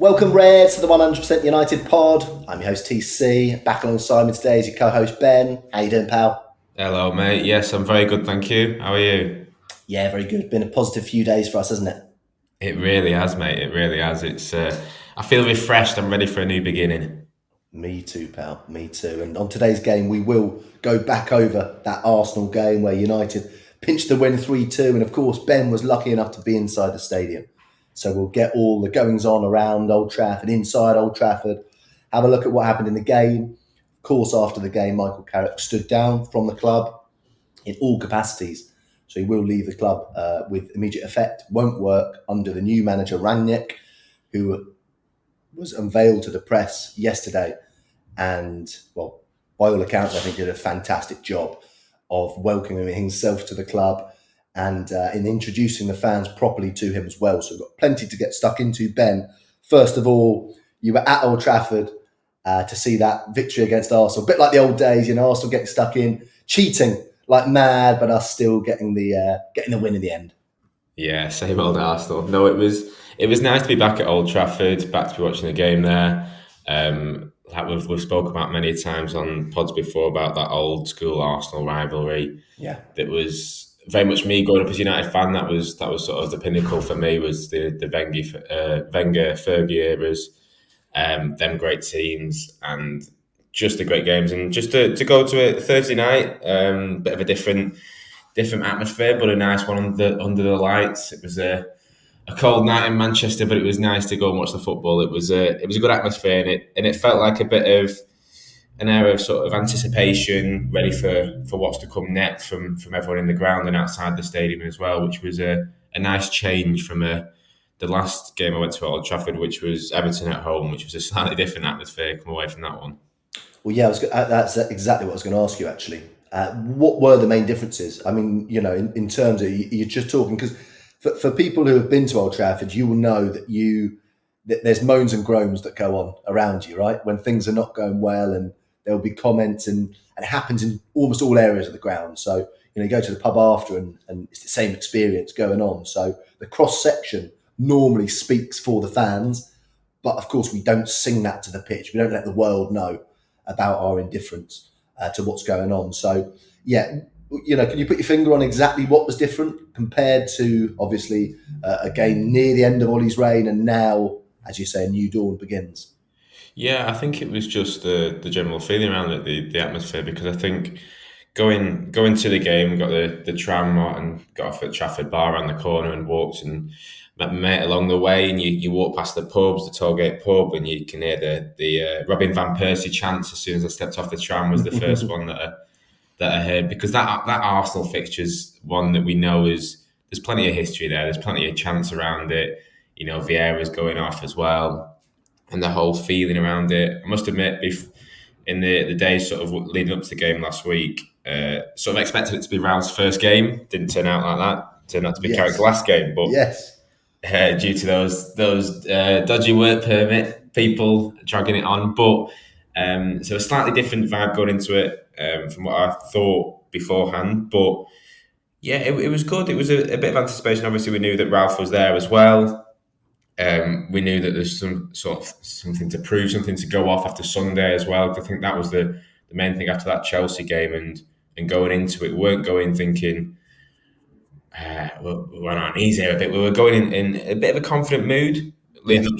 Welcome, Reds, to the 100% United pod. I'm your host, TC. Back alongside me today is your co-host, Ben. How you doing, pal? Hello, mate. Yes, I'm very good, thank you. How are you? Yeah, very good. Been a positive few days for us, hasn't it? It really has, mate. It really has. I feel refreshed. I'm ready for a new beginning. Me too, pal. Me too. And on today's game, we will go back over that Arsenal game where United pinched the win 3-2. And of course, Ben was lucky enough to be inside the stadium. So we'll get all the goings on around Old Trafford, inside Old Trafford, have a look at what happened in the game. Of course, after the game, Michael Carrick stood down from the club in all capacities. So he will leave the club with immediate effect. Won't work under the new manager, Rangnick, who was unveiled to the press yesterday. And, well, by all accounts, I think did a fantastic job of welcoming himself to the club and in introducing the fans properly to him as well. So we've got plenty to get stuck into. Ben, first of all, you were at Old Trafford to see that victory against Arsenal. A bit like the old days, Arsenal getting stuck in, cheating like mad, but us still getting the win in the end. Yeah, same old Arsenal. No, it was nice to be back at Old Trafford, back to be watching the game there. Like we've spoken about many times on pods before about that old school Arsenal rivalry. Yeah, that was very much me growing up as a United fan. That was sort of the pinnacle for me. Was the Wenger Fergie eras, them great teams and just the great games, and just to go to it Thursday night, bit of a different atmosphere, but a nice one under the lights. It was a cold night in Manchester, but it was nice to go and watch the football. It was a good atmosphere, and it felt like a bit of an era of sort of anticipation, ready for what's to come next from everyone in the ground and outside the stadium as well, which was a nice change from the last game I went to at Old Trafford, which was Everton at home, which was a slightly different atmosphere. Come away from that one. well, yeah, that's exactly what I was going to ask you, actually. What were the main differences? I mean, in terms of, you're just talking, because for people who have been to Old Trafford, you will know that there's moans and groans that go on around you, right? When things are not going well, and there'll be comments, and it happens in almost all areas of the ground. So, you go to the pub after and it's the same experience going on. So the cross-section normally speaks for the fans, but of course we don't sing that to the pitch. We don't let the world know about our indifference to what's going on. So, yeah, can you put your finger on exactly what was different compared to, obviously, a game near the end of Ollie's reign, and now, as you say, a new dawn begins? Yeah, I think it was just the general feeling around it, the atmosphere, because I think going to the game, we got the tram and got off at Trafford Bar around the corner and walked and met my mate along the way, and you walk past the pubs, the Tollgate pub, and you can hear the Robin van Persie chants as soon as I stepped off the tram was the first one that I heard, because that Arsenal fixture's one that we know there's plenty of history there, there's plenty of chants around it, Vieira's going off as well, and the whole feeling around it. I must admit, in the days sort of leading up to the game last week, sort of expected it to be Ralph's first game. Didn't turn out like that. Turned out to be Carrick's last game, but yes, due to those dodgy work permit people dragging it on. But so a slightly different vibe going into it from what I thought beforehand. But yeah, it was good. It was a bit of anticipation. Obviously, we knew that Ralph was there as well. We knew that there's some sort of something to prove, something to go off after Sunday as well. I think that was the main thing after that Chelsea game, and going into it, we weren't going thinking we're on easy a bit. We were going in a bit of a confident mood leading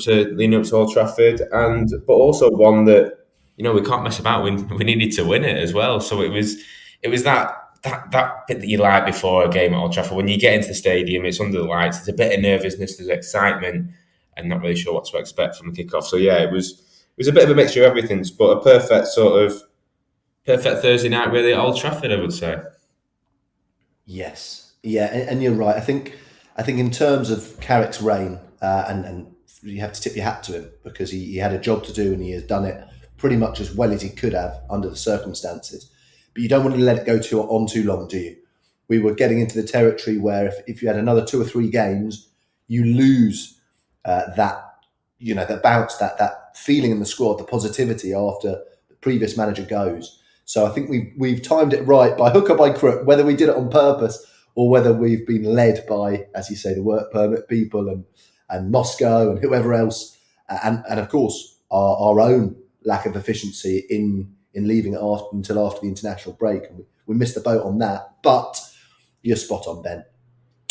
up to Old Trafford, but also one that we can't mess about. We needed to win it as well. So it was that bit that you like before a game at Old Trafford. When you get into the stadium, it's under the lights. There's a bit of nervousness, there's excitement, and not really sure what to expect from the kickoff. So yeah, it was a bit of a mixture of everything, but a perfect Thursday night really at Old Trafford, I would say. Yes, yeah, and you're right. I think in terms of Carrick's reign, and you have to tip your hat to him, because he had a job to do and he has done it pretty much as well as he could have under the circumstances. But you don't want to let it go on too long, do you? We were getting into the territory where if you had another 2 or 3 games, you lose that bounce, that feeling in the squad, the positivity after the previous manager goes. So I think we've timed it right by hook or by crook, whether we did it on purpose or whether we've been led by, as you say, the work permit people and Moscow and whoever else and of course our own lack of efficiency in leaving it until after the international break, and we missed the boat on that. But you're spot on, Ben.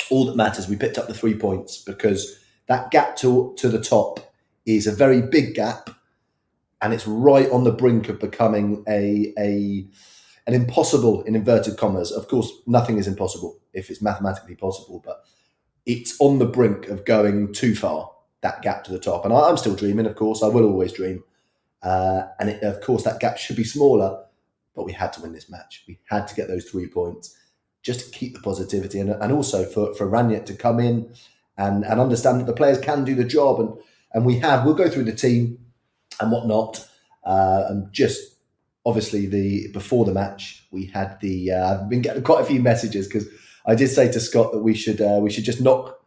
All that matters, we picked up the 3 points, because that gap to the top is a very big gap, and it's right on the brink of becoming an impossible, in inverted commas. Of course, nothing is impossible if it's mathematically possible, but it's on the brink of going too far, that gap to the top. And I'm still dreaming, of course. I will always dream. Of course, that gap should be smaller, but we had to win this match. We had to get those 3 points just to keep the positivity, and also for Rangnick to come in and understand that the players can do the job. And we'll go through the team and whatnot. And just obviously before the match, we had I've been getting quite a few messages, because I did say to Scott that we should just knock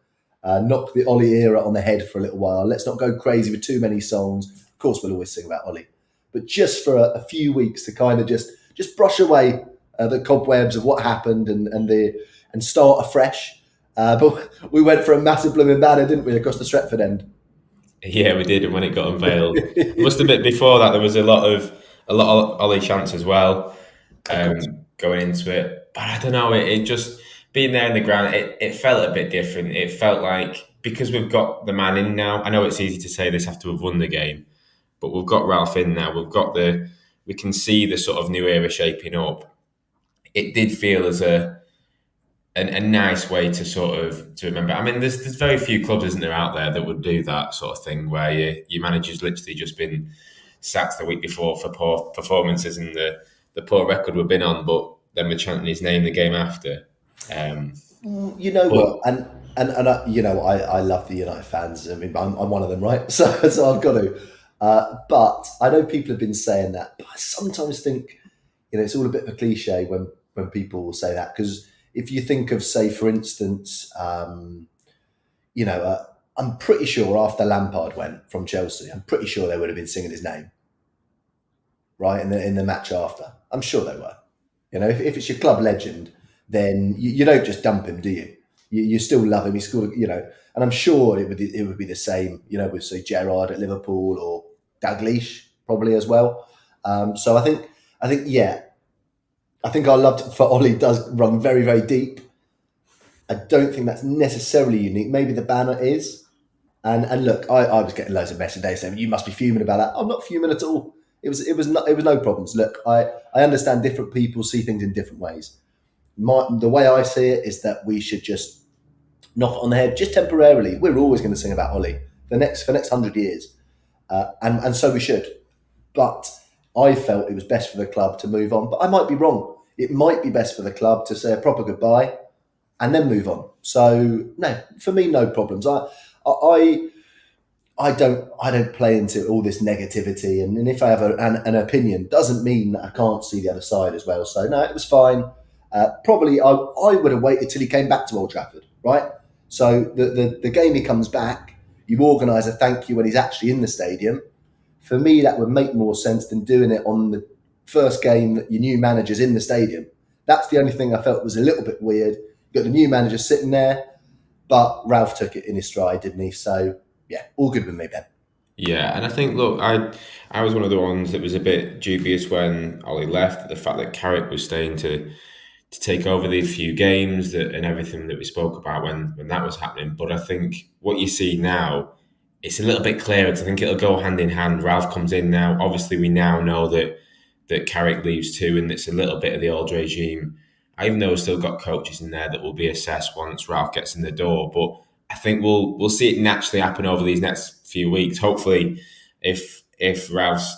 the Ollie era on the head for a little while. Let's not go crazy with too many songs. Of course, we'll always sing about Ollie, but just for a few weeks to kind of just brush away the cobwebs of what happened and start afresh. But we went for a massive blooming banner, didn't we, across the Stretford end? Yeah, we did, and when it got unveiled, it must have been before that. There was a lot of Ollie chants as well, going into it. But I don't know. It just being there in the ground. It felt a bit different. It felt like, because we've got the man in now. I know it's easy to say this after we've won the game, but we've got Ralph in now. We can see the sort of new era shaping up. It did feel as a nice way to remember. I mean, there's very few clubs, isn't there, out there that would do that sort of thing, where your manager's literally just been sacked the week before for poor performances and the poor record we've been on, but then we're chanting his name the game after. You know what? And I love the United fans. I mean, I'm one of them, right? So I've got to. But I know people have been saying that, but I sometimes think, it's all a bit of a cliche when people will say that, because if you think of, say, for instance, I'm pretty sure after Lampard went from Chelsea, I'm pretty sure they would have been singing his name, right, in the match after. I'm sure they were. If it's your club legend, then you don't just dump him, do you? You still love him. He's still, and I'm sure it would be the same, with, say, Gerrard at Liverpool, or Dalglish probably as well. So I think yeah. I think our love for Ollie does run very, very deep. I don't think that's necessarily unique. Maybe the banner is. And look, I was getting loads of messages saying, you must be fuming about that. I'm not fuming at all. It was no problems. Look, I understand different people see things in different ways. The way I see it is that we should just knock it on the head, just temporarily. We're always going to sing about Ollie for next 100 years. And so we should. But I felt it was best for the club to move on. But I might be wrong. It might be best for the club to say a proper goodbye and then move on. So no, for me, no problems. I don't play into all this negativity, and if I have an opinion, doesn't mean that I can't see the other side as well. So no, it was fine. Probably I would have waited till he came back to Old Trafford, right? So the game he comes back, you organise a thank you when he's actually in the stadium. For me, that would make more sense than doing it on the first game that your new manager's in the stadium. That's the only thing I felt was a little bit weird. You got the new manager sitting there, but Ralph took it in his stride, didn't he? So yeah, all good with me, Ben. Yeah, and I think, look, I was one of the ones that was a bit dubious when Ollie left. The fact that Carrick was staying to take over these few games and everything that we spoke about when that was happening. But I think what you see now, it's a little bit clearer, because I think it'll go hand in hand. Ralph comes in now. Obviously, we now know that Carrick leaves too, and it's a little bit of the old regime. Even though we've still got coaches in there that will be assessed once Ralph gets in the door. But I think we'll see it naturally happen over these next few weeks. Hopefully, if Ralph's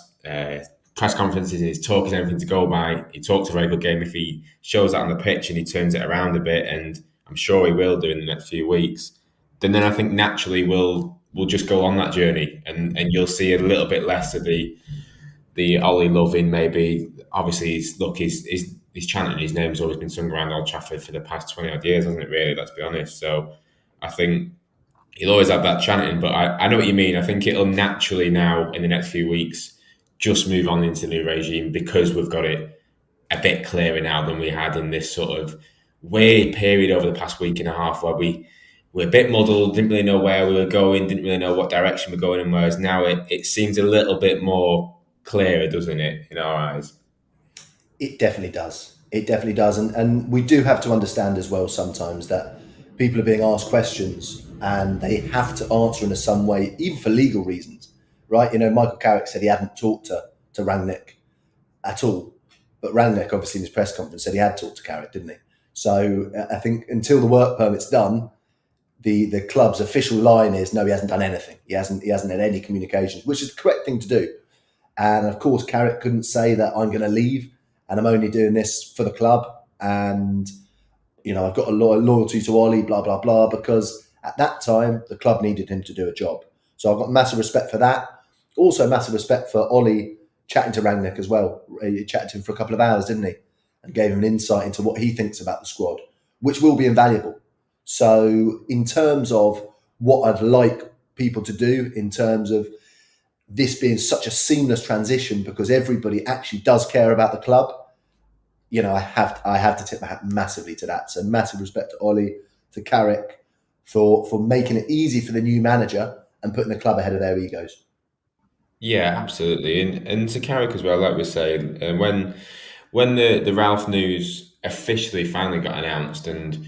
press conferences, his talk is anything to go by, he talks a very good game. If he shows that on the pitch and he turns it around a bit, and I'm sure he will do in the next few weeks, then I think naturally we'll just go on that journey, and you'll see a little bit less of the Ollie loving, maybe. Obviously, he's chanting his name's always been sung around Old Trafford for the past 20 odd years, hasn't it, really? Let's be honest. So I think he'll always have that chanting, but I know what you mean. I think it'll naturally now, in the next few weeks, just move on into the new regime, because we've got it a bit clearer now than we had in this sort of weird period over the past week and a half, where we we're a bit muddled, didn't really know where we were going, didn't really know what direction we're going in. Whereas now it seems a little bit more clearer, doesn't it, in our eyes? It definitely does. It definitely does. And we do have to understand as well sometimes that people are being asked questions and they have to answer in some way, even for legal reasons, right? You know, Michael Carrick said he hadn't talked to Rangnick at all. But Rangnick, obviously, in his press conference, said he had talked to Carrick, didn't he? So I think until the work permit's done, the club's official line is no, he hasn't done anything. He hasn't had any communications, which is the correct thing to do. And of course, Carrick couldn't say that I'm going to leave and I'm only doing this for the club. And, you know, I've got a loyalty to Ollie, blah, blah, blah, because at that time, the club needed him to do a job. So I've got massive respect for that. Also, massive respect for Ollie chatting to Rangnick as well. He chatted to him for a couple of hours, didn't he? And gave him an insight into what he thinks about the squad, which will be invaluable. So, in terms of what I'd like people to do, in terms of this being such a seamless transition because everybody actually does care about the club, you know, I have to tip my hat massively to that. So massive respect to Ollie, to Carrick for making it easy for the new manager and putting the club ahead of their egos. Yeah, absolutely, and to Carrick as well. Like we say, when the Ralph news officially finally got announced, and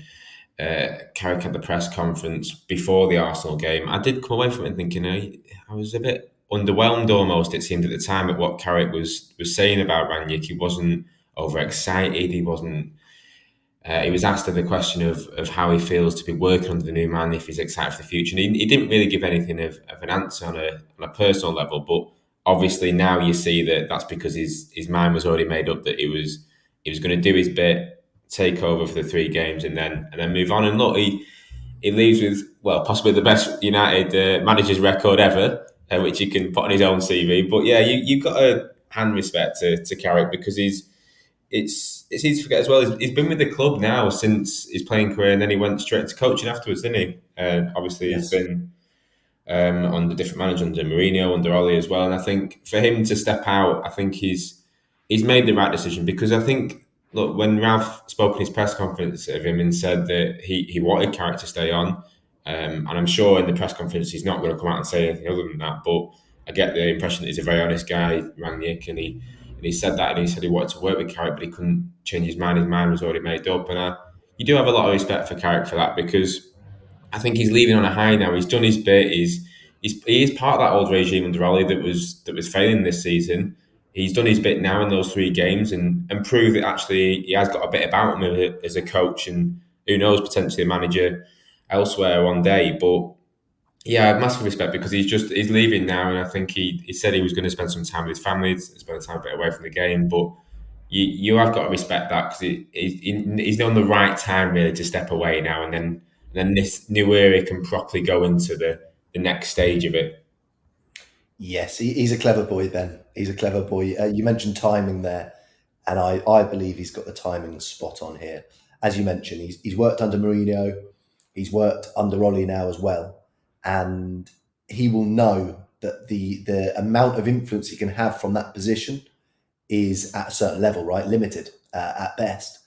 Carrick had the press conference before the Arsenal game, I did come away from it thinking I was a bit underwhelmed almost. It seemed at the time at what Carrick was saying about Rangnick. He wasn't overexcited. He wasn't. He was asked the question of how he feels to be working under the new man, if he's excited for the future. And he didn't really give anything of an answer on a personal level. But obviously now you see that that's because his mind was already made up that he was going to do his bit, take over for the 3 games, and then move on. And look, he leaves with, well, possibly the best United manager's record ever, which he can put on his own CV. But yeah, you've got to hand respect to Carrick because it's easy to forget as well. He's been with the club now since his playing career, and then he went straight into coaching afterwards, didn't he? And obviously, he's Yes. been under different managers, under Mourinho, under Oli as well. And I think for him to step out, I think he's made the right decision because I think, look, when Ralph spoke in his press conference of him and said that he wanted Carrick to stay on, and I'm sure in the press conference he's not going to come out and say anything other than that, but I get the impression that he's a very honest guy, Rangnick, and he said that, and he said he wanted to work with Carrick, but he couldn't change his mind. His mind was already made up, and you do have a lot of respect for Carrick for that because I think he's leaving on a high now. He's done his bit. He is part of that old regime under Oli that was failing this season. He's done his bit now in those 3 games and proved that actually he has got a bit about him as a coach, and who knows, potentially a manager elsewhere one day. But yeah, I have massive respect because he's leaving now, and I think he said he was going to spend some time with his family, spend time a bit away from the game. But you have got to respect that because he's on the right time really to step away now, and then this new era can properly go into the next stage of it. Yes, he's a clever boy, Ben. He's a clever boy. You mentioned timing there, and I believe he's got the timing spot on here. As you mentioned, he's worked under Mourinho, he's worked under Ollie now as well, and he will know that the amount of influence he can have from that position is at a certain level, right? Limited at best.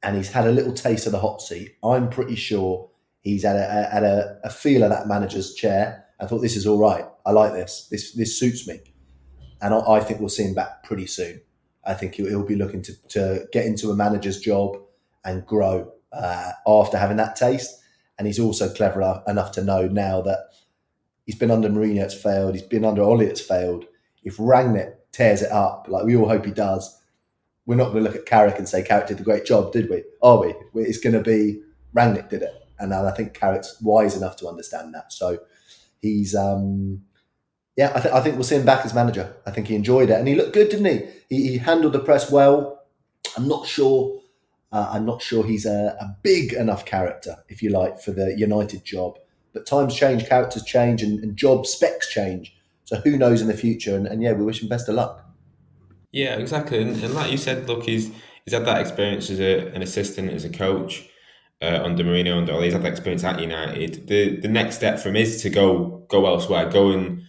And he's had a little taste of the hot seat. I'm pretty sure he's had a feel of that manager's chair. I thought this is all right. I like this. This suits me, and I think we'll see him back pretty soon. I think he'll be looking to get into a manager's job and grow after having that taste. And he's also clever enough to know now that he's been under Mourinho, it's failed. He's been under Ollie, it's failed. If Rangnick tears it up, like we all hope he does, we're not going to look at Carrick and say Carrick did a great job, did we? Are we? It's going to be Rangnick did it, and I think Carrick's wise enough to understand that. So he's yeah, I think we'll see him back as manager. I think he enjoyed it, and he looked good, didn't he? He handled the press well. I'm not sure. I'm not sure he's a big enough character, if you like, for the United job. But times change, characters change, and job specs change. So who knows in the future? And yeah, we wish him best of luck. Yeah, exactly. And like you said, look, he's had that experience as an assistant, as a coach under Mourinho, under Oli. He's had that experience at United. The next step for him is to go elsewhere, go and,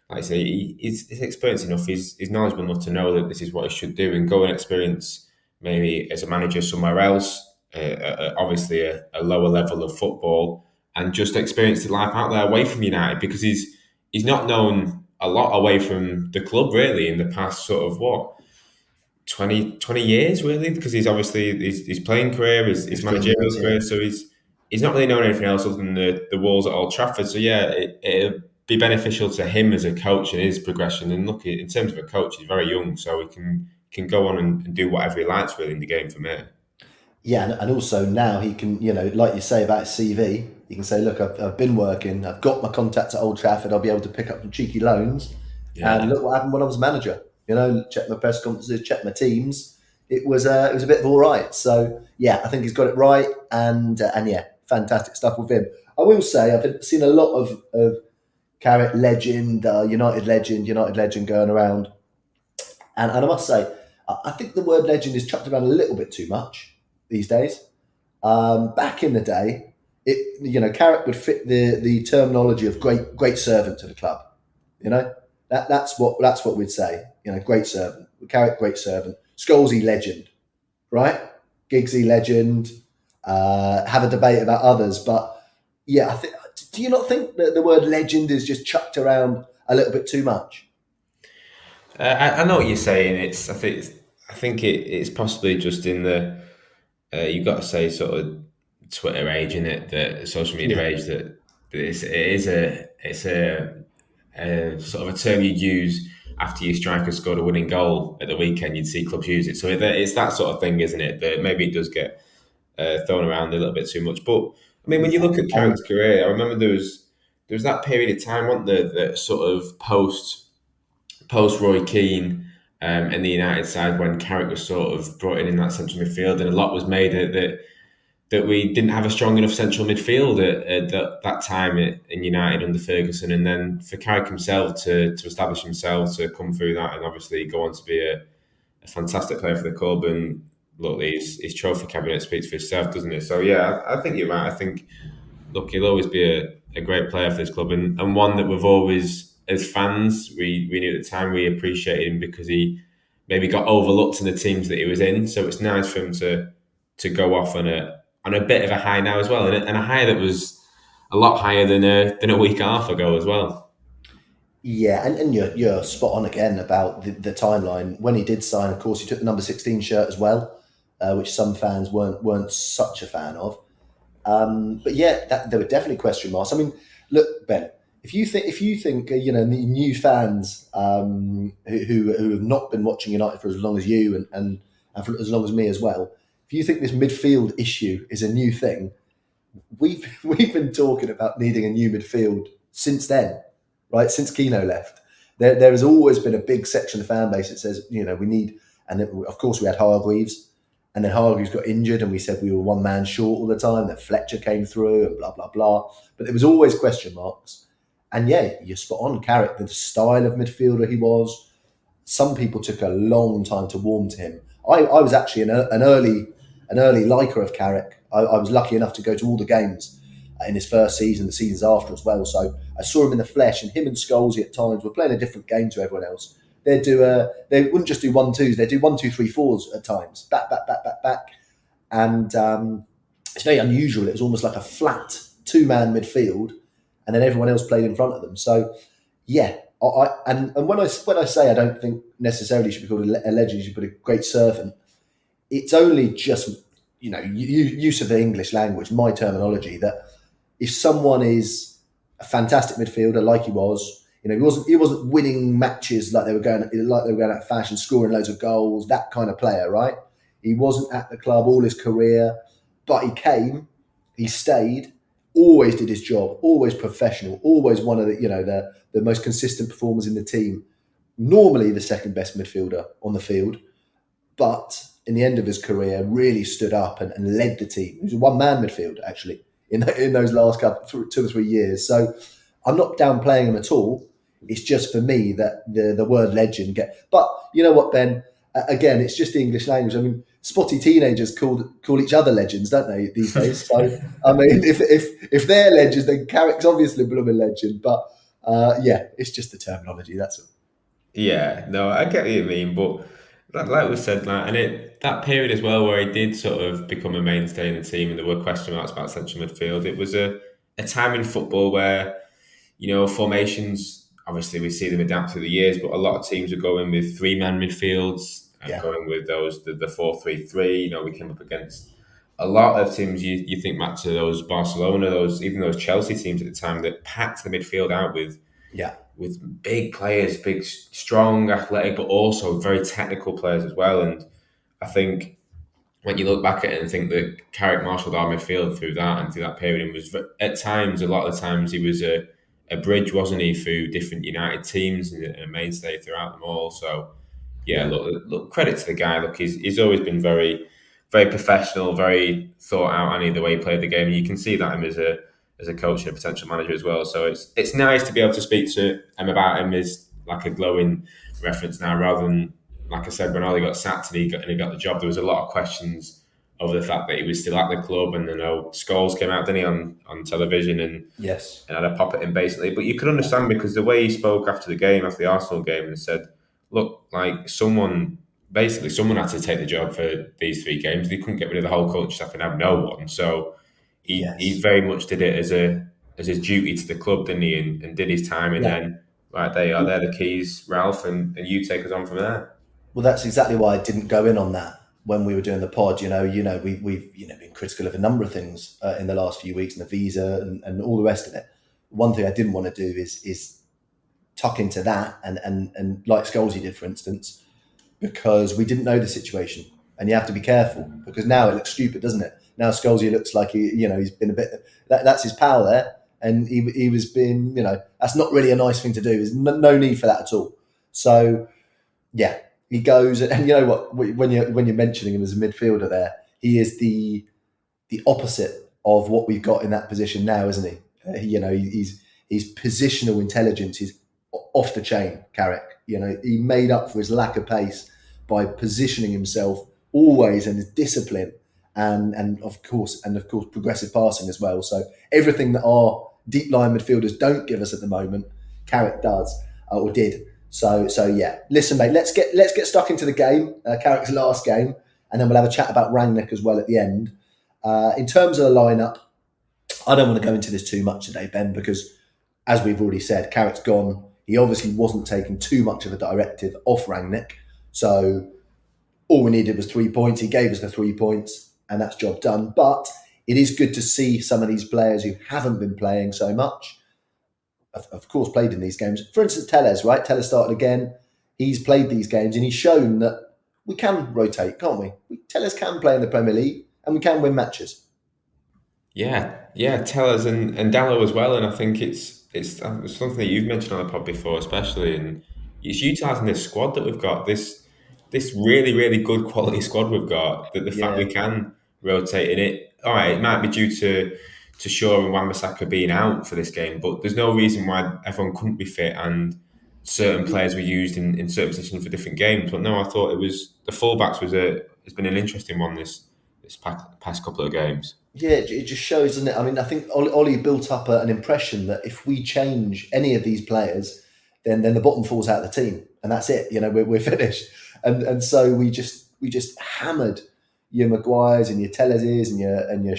like I say, he's experienced enough. He's knowledgeable enough to know that this is what he should do, and go and experience maybe as a manager somewhere else. Obviously, a lower level of football, and just experienced his life out there away from United, because he's not known a lot away from the club really in the past sort of what 20 years really, because he's obviously his playing career, his Just joined managerial us, yeah. career, so he's not really known anything else other than the walls at Old Trafford. So yeah, it'll be beneficial to him as a coach and his progression. And look, in terms of a coach, he's very young, so he can go on and do whatever he likes really in the game from here. Yeah, and also now he can, like you say about his CV, he can say, look, I've been working, I've got my contacts at Old Trafford, I'll be able to pick up some cheeky loans. And Yeah. look what happened when I was manager. Check my press conferences, check my teams. It was a bit of all right. So yeah, I think he's got it right, and yeah, fantastic stuff with him. I will say I've seen a lot of Carrick legend, United legend going around, and I must say, I think the word legend is chucked around a little bit too much these days. Back in the day, Carrick would fit the terminology of great servant to the club. You know, that's what we'd say. Great servant. Carrick, great servant. Scholesy, legend. Right? Giggsy, legend. Have a debate about others, but yeah, I think. Do you not think that the word legend is just chucked around a little bit too much? I know what you're saying. I think it's possibly just in the you've got to say sort of Twitter age, in it, the social media Yeah. age, that it's a sort of a term you'd use after your striker scored a winning goal at the weekend. You'd see clubs use it, so it's that sort of thing, isn't it? That maybe it does get thrown around a little bit too much. But I mean, when you Yeah. look at Carrick's career, I remember there was that period of time, wasn't there, that sort of post Roy Keane and the United side, when Carrick was sort of brought in that central midfield, and a lot was made that we didn't have a strong enough central midfield at that time in United under Ferguson, and then for Carrick himself to establish himself, to come through that, and obviously go on to be a fantastic player for the club. And look, his trophy cabinet speaks for itself, doesn't it? So yeah, I think you're right. I think, look, he'll always be a great player for this club, and one that we've always, as fans, we knew at the time we appreciated him because he maybe got overlooked in the teams that he was in. So it's nice for him to go off on a bit of a high now as well, and a high that was a lot higher than a week and a half ago as well. Yeah, and you're spot on again about the timeline. When he did sign, of course, he took the number 16 shirt as well, which some fans weren't such a fan of. But yeah, there were definitely question marks. I mean, look, Ben, if you think the new fans who have not been watching United for as long as you and for as long as me as well, if you think this midfield issue is a new thing, we've been talking about needing a new midfield since then, right? Since Keno left, there has always been a big section of the fan base that says we need, and then, of course we had Hargreaves, and then Hargreaves got injured, and we said we were one man short all the time. That Fletcher came through, and blah blah blah. But there was always question marks, and yeah, you're spot on. Carrick, the style of midfielder he was, some people took a long time to warm to him. I was actually an early liker of Carrick. I was lucky enough to go to all the games in his first season, the seasons after as well. So I saw him in the flesh, and him and Scholesy at times were playing a different game to everyone else. They wouldn't just do 1-2s; they'd do 1-2-3-4s at times, back, back, back, back, back, and it's very unusual. It was almost like a flat two-man midfield, and then everyone else played in front of them. So yeah, and when I say I don't think necessarily should be called a legend, you should put a great servant. It's only just use of the English language, my terminology, that if someone is a fantastic midfielder like he was, he wasn't winning matches like they were going out of fashion, scoring loads of goals, that kind of player, right? He wasn't at the club all his career, but he came, he stayed, always did his job, always professional, always one of the most consistent performers in the team. Normally the second best midfielder on the field, but in the end of his career, really stood up and led the team. He was a one-man midfield, actually, in those last 2 or 3 years. So I'm not downplaying him at all. It's just for me that the word legend But you know what, Ben? Again, it's just the English language. I mean, spotty teenagers call each other legends, don't they, these days? So I mean, if they're legends, then Carrick's obviously a blooming legend. But yeah, it's just the terminology. That's all. Yeah, no, I get what you mean, but like we said, and that period as well where he did sort of become a mainstay in the team, and there were question marks about central midfield. a time in football where formations. Obviously, we see them adapt through the years, but a lot of teams are going with three-man midfields and Yeah, going with the 4-3-3. We came up against a lot of teams. You think back to those Barcelona, even those Chelsea teams at the time that packed the midfield out yeah, with big players, big, strong, athletic, but also very technical players as well. And I think when you look back at it and think that Carrick marshalled our midfield through that and through that period, and was at times, a lot of the times, he was a bridge, wasn't he, through different United teams and a mainstay throughout them all. So yeah, yeah, look, credit to the guy. Look, he's always been very, very professional, very thought out, and the way he played the game. And you can see that him as a coach and a potential manager as well. So it's nice to be able to speak to him about him as like a glowing reference now, rather than like I said, when Ollie got sacked and he got the job. There was a lot of questions over the fact that he was still at the club, and Scholes came out, didn't he, on television yes, and had a pop at him basically. But you could understand because the way he spoke after the game, after the Arsenal game, and said, "Look, like someone had to take the job for these three games. They couldn't get rid of the whole coaching staff and have no one. So he yes. very much did it as his duty to the club, didn't he? And did his time. And Yeah. then right, there you are. They're the keys, Ralph, and you take us on from there." Well, that's exactly why I didn't go in on that when we were doing the pod. We've been critical of a number of things in the last few weeks, and the visa and all the rest of it. One thing I didn't want to do is tuck into that and like Scholesy did, for instance, because we didn't know the situation, and you have to be careful because now it looks stupid, doesn't it? Now Scholesy looks like he's been a bit. That's his power there, and he was being that's not really a nice thing to do. There's no need for that at all. So yeah, he goes and you know what? When you're mentioning him as a midfielder, there he is the opposite of what we've got in that position now, isn't he? He's positional intelligence is off the chain. Carrick, he made up for his lack of pace by positioning himself always and his discipline and of course progressive passing as well. So everything that our deep line midfielders don't give us at the moment, Carrick does or did. So yeah, listen, mate. Let's get stuck into the game, Carrick's last game, and then we'll have a chat about Rangnick as well at the end. In terms of the lineup, I don't want to go into this too much today, Ben, because as we've already said, Carrick's gone. He obviously wasn't taking too much of a directive off Rangnick, so all we needed was 3 points. He gave us the 3 points, and that's job done. But it is good to see some of these players who haven't been playing so much of course, played in these games. For instance, Telles, right? Telles started again. He's played these games and he's shown that we can rotate, can't we? Telles can play in the Premier League and we can win matches. Yeah, Tellers and Dallo as well, and I think it's something that you've mentioned on the pod before, especially, and it's utilising this squad that we've got, this really really good quality squad we've got. That the fact we Yeah. can rotate in it, all right, it might be due to Shaw and Wan-Bissaka being out for this game, but there's no reason why everyone couldn't be fit and certain players were used in certain positions for different games. But no, I thought it was the fullbacks has been an interesting one this past couple of games. Yeah, it just shows, doesn't it? I mean, I think Ollie built up an impression that if we change any of these players, then the bottom falls out of the team, and that's it. We're finished. And so we just hammered your Maguires and your Telleses and your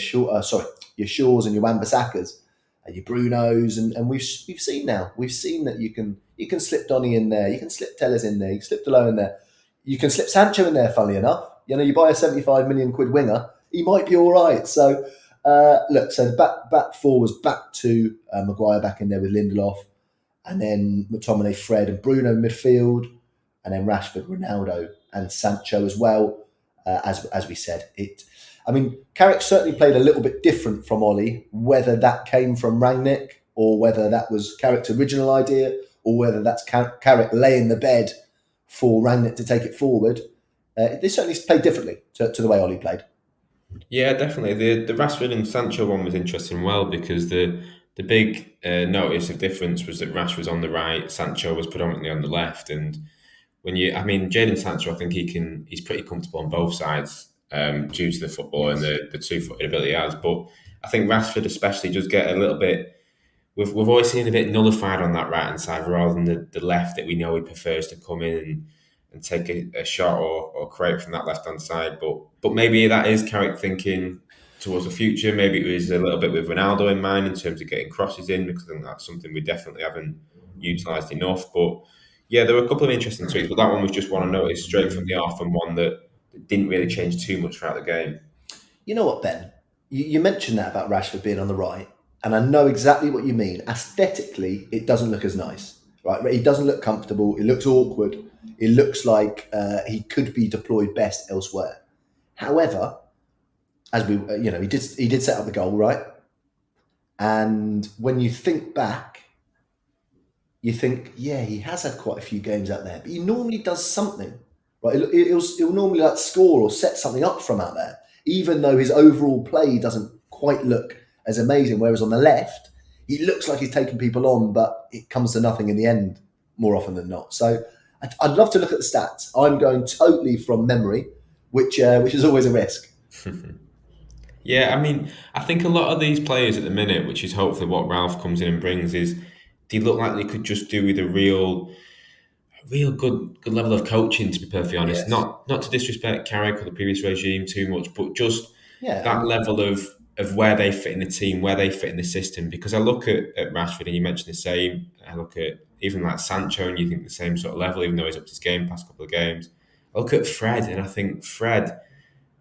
your Shaws and your Wan-Bissakas and your Brunos, and we've seen now. We've seen that you can slip Donny in there, you can slip Telles in there, you can slip Delo in there, you can slip Sancho in there. Funnily enough, you buy a 75 million quid winger, he might be all right. So look, so the back four was back to Maguire back in there with Lindelof, and then McTominay, Fred, and Bruno midfield, and then Rashford, Ronaldo, and Sancho as well. As we said, I mean, Carrick certainly played a little bit different from Ollie. Whether that came from Rangnick or whether that was Carrick's original idea, or whether that's Carrick laying the bed for Rangnick to take it forward, they certainly played differently to the way Ollie played. Yeah, definitely. The Rashford and Sancho one was interesting, well, because the big notice of difference was that Rash was on the right, Sancho was predominantly on the left, and I mean, Jadon Sancho, I think he's pretty comfortable on both sides due to the football and Yes. the two-footed ability he has. But I think Rashford especially does get a little bit. We've always seen a bit nullified on that right hand side rather than the left that we know he prefers to come in and take a shot or create from that left hand side. But maybe that is Carrick thinking. towards the future. Maybe it was a little bit with Ronaldo in mind in terms of getting crosses in, because I think that's something we definitely haven't utilised enough. But yeah, there were a couple of interesting tweets, but that one was just one I noticed straight from the off, and one that didn't really change too much throughout the game. You know what, Ben? You mentioned that about Rashford being on the right, and I know exactly what you mean. Aesthetically, it doesn't look as nice, right? He doesn't look comfortable. It looks awkward. It looks like he could be deployed best elsewhere. However, as we, he did set up the goal, right? And when you think back, you think, yeah, he has had quite a few games out there, but he normally does something, right? He'll normally like score or set something up from out there, even though his overall play doesn't quite look as amazing. Whereas on the left, he looks like he's taking people on, but it comes to nothing in the end more often than not. So I'd love to look at the stats. I'm going totally from memory, which is always a risk. Yeah, I mean, I think a lot of these players at the minute, which is hopefully what Ralph comes in and brings, is they look like they could just do with a real good level of coaching. To be perfectly honest, Yes. not to disrespect Carrick or the previous regime too much, but just Yeah. that level of where they fit in the team, where they fit in the system. Because I look at Rashford, and you mentioned the same. I look at even like Sancho, and you think the same sort of level, even though he's upped his game past couple of games. I look at Fred, and I think Fred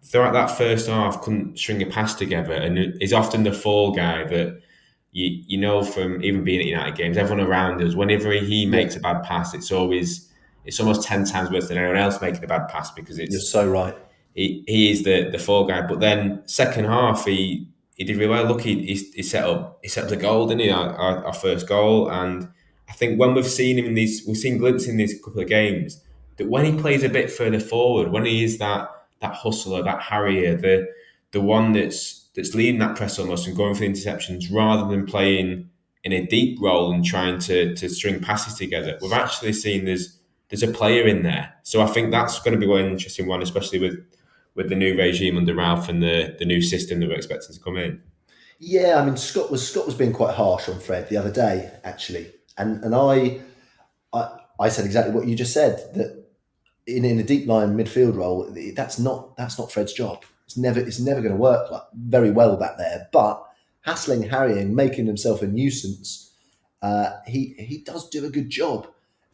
throughout that first half couldn't string a pass together, and is often the fall guy that you know from even being at United games, everyone around us, whenever he Yeah. makes a bad pass, it's almost 10 times worse than anyone else making a bad pass, because You're it's so right. he is the fall guy. But then second half he did really well. Look, he set up the goal, didn't he? Our first goal, and I think when we've seen glimpses in these couple of games that when he plays a bit further forward, when he is that hustler, that harrier, the one that's leading that press almost and going for the interceptions rather than playing in a deep role and trying to string passes together. We've actually seen there's a player in there. So I think that's going to be one interesting one, especially with the new regime under Ralph and the new system that we're expecting to come in. Yeah, I mean Scott was being quite harsh on Fred the other day, actually, and I said exactly what you just said, that in a deep line midfield role, that's not Fred's job. It's never going to work like very well back there. But hassling, harrying, making himself a nuisance, he does do a good job,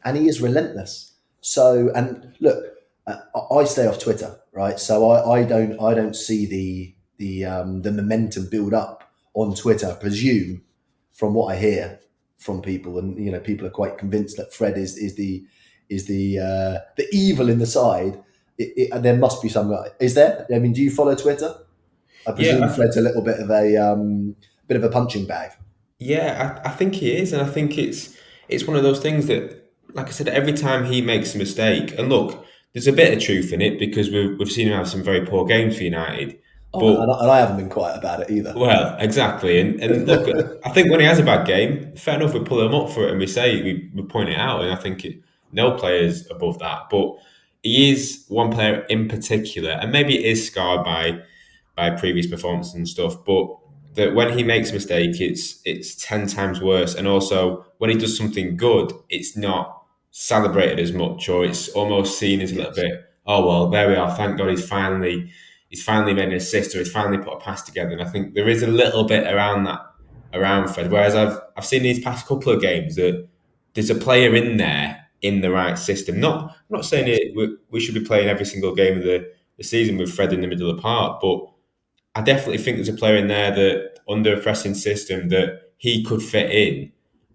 and he is relentless. So, and look, I stay off Twitter, right? So I don't see the momentum build up on Twitter. I presume from what I hear from people, and people are quite convinced that Fred is the evil in the side. And there must be some. Is there? I mean, do you follow Twitter? I Yeah, presume Fred's a little bit of a punching bag. I think he is, and I think it's one of those things that, like I said, every time he makes a mistake, and look, there's a bit of truth in it because we've seen him have some very poor games for United, Oh, but and I haven't been quiet about it either. well, exactly. And look, I think when he has a bad game, fair enough, we pull him up for it and we point it out. And I think no player's above that. But he is one player in particular, and maybe it is scarred by previous performances and stuff. But that when he makes a mistake, it's 10 times worse. And also when he does something good, it's not celebrated as much, or it's almost seen as a little Yes. bit. Oh well, there we are. Thank God he's finally made an assist, or he's finally put a pass together. And I think there is a little bit around that around Fred. Whereas I've seen these past couple of games that there's a player in there in the right system. I'm not saying Yes. we should be playing every single game of the season with Fred in the middle of the park, but I definitely think there's a player in there that under a pressing system that he could fit in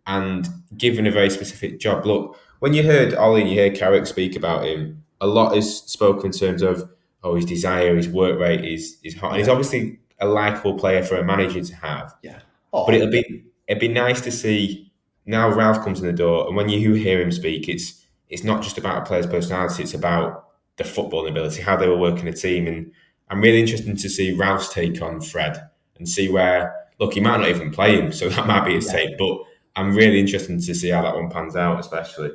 and given a very specific job. Look, when you heard Ollie and you heard Carrick speak about him, a lot is spoken in terms of his desire, his work rate is hot. And he's Yeah. obviously a likable player for a manager to have. Yeah. But Oh, it'd be nice to see now Ralph comes in the door, and when you hear him speak, it's not just about a player's personality; it's about the footballing ability, how they will work in a team. And I'm really interested to see Ralph's take on Fred and see where. Look, he might not even play him, so that might be his yeah. take. But I'm really interested to see how that one pans out, especially.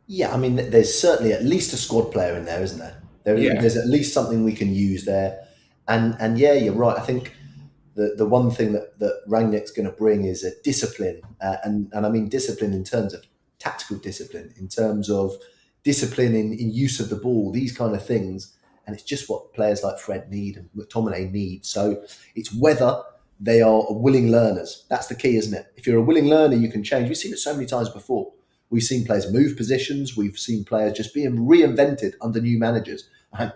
Yeah, I mean, there's certainly at least a squad player in there, isn't there? Yeah, There's at least something we can use there, and yeah, you're right. I think the one thing that Rangnick's going to bring is a discipline, and I mean discipline in terms of tactical discipline, in terms of discipline in use of the ball, these kind of things. and it's just what players like Fred need and McTominay need. So it's whether they are willing learners. That's the key, isn't it? If you're a willing learner, you can change. We've seen it so many times before. We've seen players move positions. We've seen players just being reinvented under new managers. I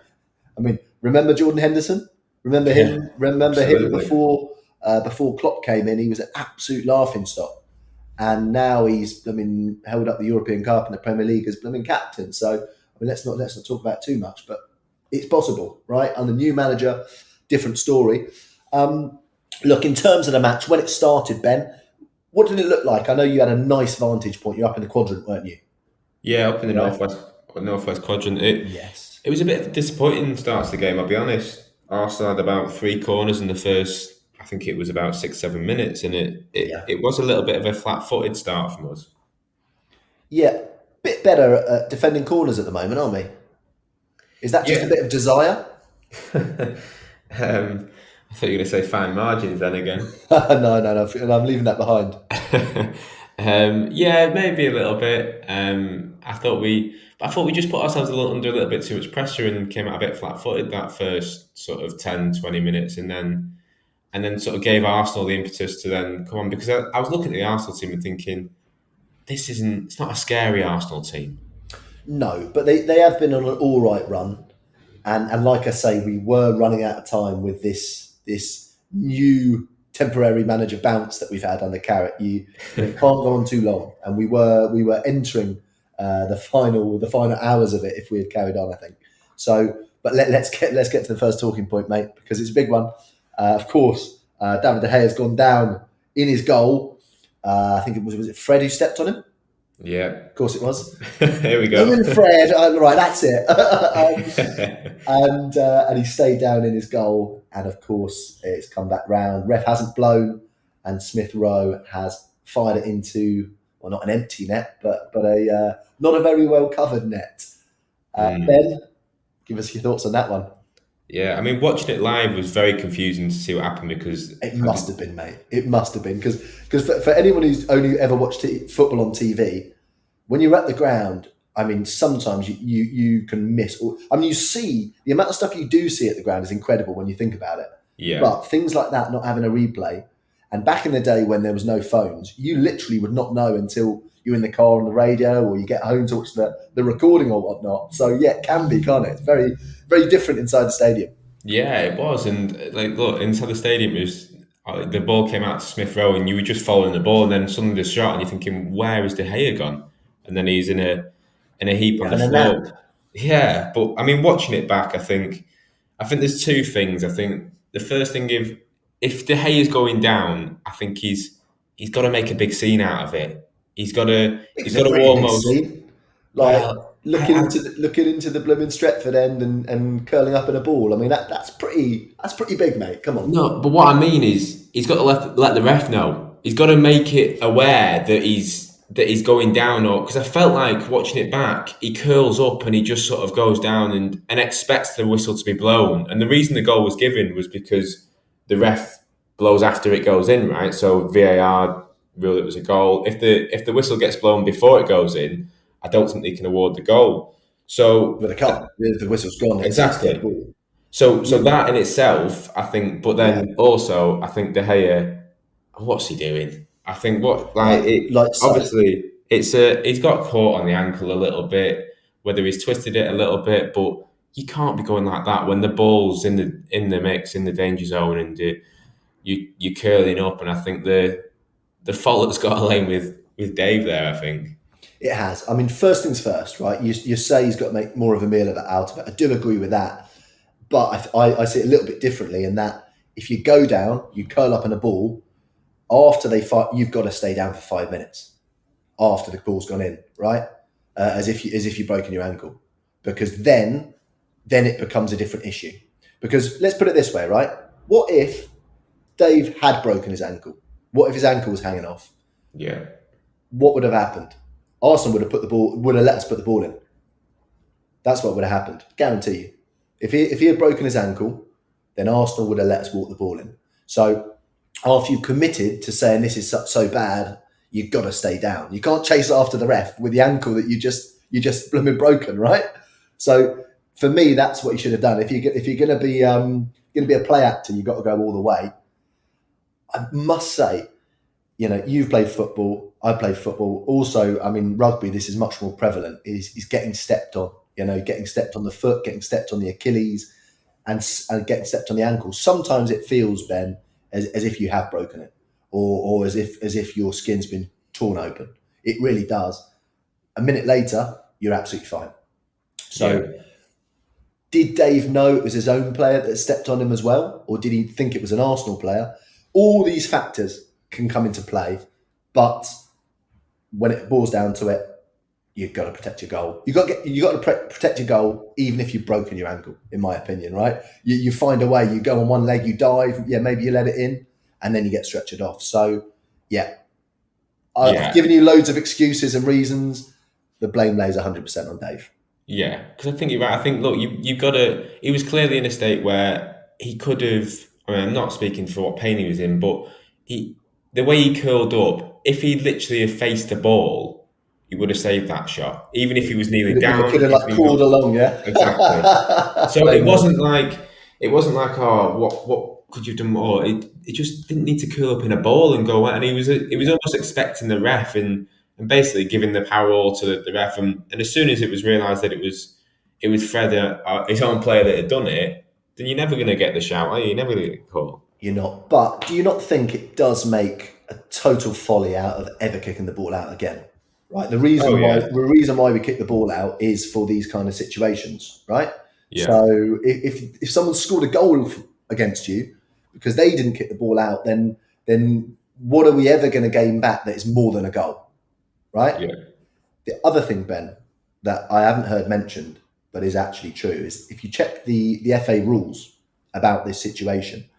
mean, remember Jordan Henderson? Remember him? Remember him before Klopp came in? He was an absolute laughingstock, and now he's held up the European Cup and the Premier League as captain. So let's not talk about it too much, but it's possible, right? Under new manager, different story. Look, in terms of the match, when it started, Ben, what did it look like? I know you had a nice vantage point. You're up in the quadrant, weren't you? Yeah, up in the Right. northwest quadrant. Yes. It was a bit of a disappointing start to the game, I'll be honest. Arsenal had about 3 corners in the first, I think it was about 6-7 minutes, and Yeah. it was a little bit of a flat-footed start from us. Yeah. Bit better at defending corners at the moment, aren't we? Is that just a Yeah. bit of desire? I thought you were going to say fine margins then again. No. I'm leaving that behind. Yeah, maybe a little bit. I thought we just put ourselves under a little bit too much pressure and came out a bit flat-footed that first sort of 10-20 minutes, and then sort of gave Arsenal the impetus to then come on, because I was looking at the Arsenal team and thinking, it's not a scary Arsenal team. No, but they have been on an all right run. And like I say, we were running out of time with this new temporary manager bounce that we've had under Carrick. You can't go on too long, and we were entering the final hours of it if we had carried on, I think. So, but let's get to the first talking point, mate, because it's a big one. Of course, David de Gea has gone down in his goal. I think it was it Fred who stepped on him? Yeah, Of course it was. here we go. Fred, right, that's it. And he stayed down in his goal, and of course it's come back round. Ref hasn't blown, and Smith Rowe has fired it into, well, not an empty net, but a not a very well covered net. Ben, give us your thoughts on that one. Yeah, I mean, watching it live was very confusing to see what happened, because It must have been, mate. It must have been, because for anyone who's only ever watched football on TV, when you're at the ground, I mean, sometimes you can miss. You see the amount of stuff you do see at the ground is incredible when you think about it. yeah, But things like that, not having a replay, and back in the day when there was no phones, you literally would not know until you're in the car on the radio or you get home to watch the recording or whatnot. So yeah, it can be, can't it? It's very, very different inside the stadium. yeah, it was. And look, inside the stadium, it was the ball came out to Smith Rowe, and you were just following the ball, and then suddenly the shot, and you're thinking, where is De Gea gone? And then he's in a heap on the Having a floor. nap. Yeah, but I mean, watching it back, I think there's two things. I think the first thing, if De Gea is going down, I think he's got to make a big scene out of it. He's got to It was a pretty big almost, scene. Like well, looking into the blooming Stretford end and curling up in a ball. I mean, that's pretty big, mate. Come on. no, but what I mean is he's got to let the ref know. He's got to make it aware that he's going down, or because I felt like watching it back, he curls up and he just sort of goes down and expects the whistle to be blown. And the reason the goal was given was because the ref blows after it goes in, right? So VAR ruled it was a goal. If the whistle gets blown before it goes in, I don't think they can award the goal. So But they can't. The whistle's gone. exactly. Ball. So that in itself, I think. But then also, I think De Gea, what's he doing? I think obviously he's got caught on the ankle a little bit, whether he's twisted it a little bit, but you can't be going like that when the ball's in the mix, in the danger zone, and you're curling up. And I think the fault that's got a lane with Dave there, I think. It has. I mean, first things first, right? You say he's got to make more of a meal of it out of it. I do agree with that, but I see it a little bit differently in that if you go down, you curl up in a ball. After they fight, you've got to stay down for 5 minutes after the ball's gone in, right? As if you've broken your ankle, because then it becomes a different issue. Because let's put it this way, right? What if Dave had broken his ankle? What if his ankle was hanging off? Yeah. What would have happened? Arsenal would have let us put the ball in. That's what would have happened. Guarantee you. If he had broken his ankle, then Arsenal would have let us walk the ball in. So after you've committed to saying this is so bad, you've got to stay down. You can't chase after the ref with the ankle that you just blooming broken, right? So For me, that's what you should have done. If you're going to be a play actor, you've got to go all the way. I must say, you've played football. I played football. Also, I mean, rugby. This is much more prevalent. Is getting stepped on. Getting stepped on the foot, getting stepped on the Achilles, and getting stepped on the ankle. Sometimes it feels, Ben, as if you have broken it, or as if your skin's been torn open. It really does. A minute later, you're absolutely fine. So, Did Dave know it was his own player that stepped on him as well, or did he think it was an Arsenal player? All these factors can come into play, but when it boils down to it, you've got to protect your goal. You got to protect your goal, even if you've broken your ankle. In my opinion, right? You find a way. You go on one leg, you dive. Yeah, maybe you let it in, and then you get stretchered off. So, I've given you loads of excuses and reasons. The blame lays 100% on Dave. Yeah, because I think you're right. I think, look, you've got to. He was clearly in a state where he could have. I mean, I'm not speaking for what pain he was in, but the way he curled up, if he literally had faced the ball, he would have saved that shot, even if he was kneeling down. Could have crawled along, yeah. Exactly. So it wasn't like oh, what could you have done more? It just didn't need to curl up in a ball and go out. And he was almost expecting the ref and basically giving the power all to the ref. And as soon as it was realised that it was Fred, his own player, that had done it, then you're never going to get the shout, are you? You're never going to get a call. You're not. But do you not think it does make a total folly out of ever kicking the ball out again? Right. The reason why we kick the ball out is for these kind of situations, right? Yeah. So if someone scored a goal against you because they didn't kick the ball out, then what are we ever going to gain back that is more than a goal, right? Yeah. The other thing, Ben, that I haven't heard mentioned but is actually true is if you check the FA rules about this situation,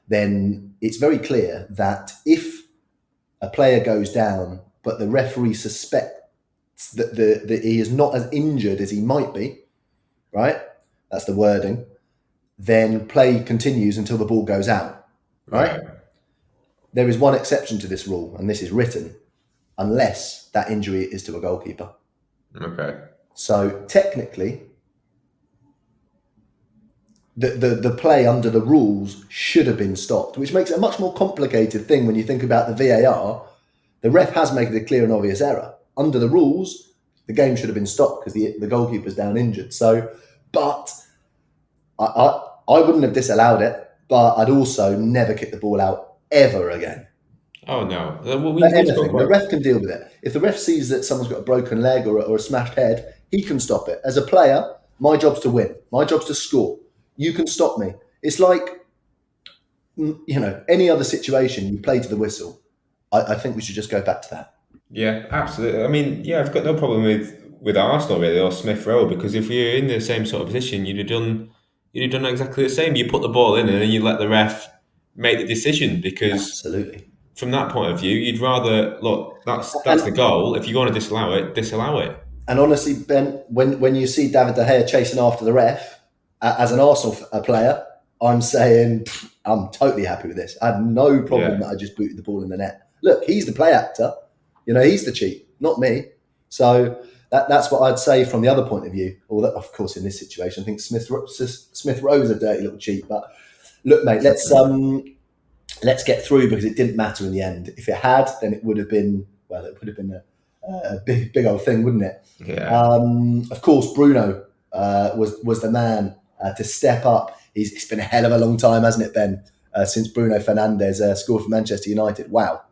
then it's very clear that if a player goes down but the referee suspects that he is not as injured as he might be, right? That's the wording. Then play continues until the ball goes out, right? There is one exception to this rule, and this is written, unless that injury is to a goalkeeper. Okay. So technically, the play under the rules should have been stopped, which makes it a much more complicated thing when you think about the VAR. The ref has made a clear and obvious error. Under the rules, the game should have been stopped because the goalkeeper's down injured. So, but I wouldn't have disallowed it, but I'd also never kick the ball out ever again. Oh, no. The ref can deal with it. If the ref sees that someone's got a broken leg or a smashed head, he can stop it. As a player, my job's to win. My job's to score. You can stop me. It's like, any other situation, you play to the whistle. I think we should just go back to that. Yeah, absolutely. I mean, I've got no problem with Arsenal really or Smith Rowe, because if you're in the same sort of position, you'd have done exactly the same. You put the ball in and then you let the ref make the decision, because absolutely, from that point of view, you'd rather look. That's the goal. If you want to disallow it, disallow it. And honestly, Ben, when you see David de Gea chasing after the ref as an Arsenal player, I'm saying I'm totally happy with this. I have no problem that I just booted the ball in the net. Look, he's the play actor. He's the cheat, not me. So that's what I'd say from the other point of view. Although, of course, in this situation, I think Smith Rowe's a dirty little cheat. But look, mate, let's get through, because it didn't matter in the end. If it had, then it would have been a big old thing, wouldn't it? Yeah. Of course, Bruno was the man to step up. It's been a hell of a long time, hasn't it, Ben? Since Bruno Fernandes scored for Manchester United. Wow.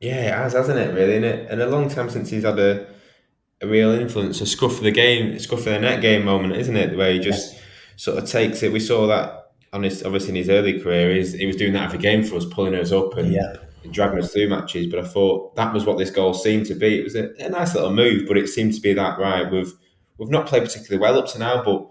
Yeah, it has, hasn't it, really? And a long time since he's had a real influence, a scruff of the net game moment, isn't it? Where he just sort of takes it. We saw that obviously in his early career. He was doing that every game for us, pulling us up and dragging us through matches. But I thought that was what this goal seemed to be. It was a nice little move, but it seemed to be that, right, we've not played particularly well up to now, but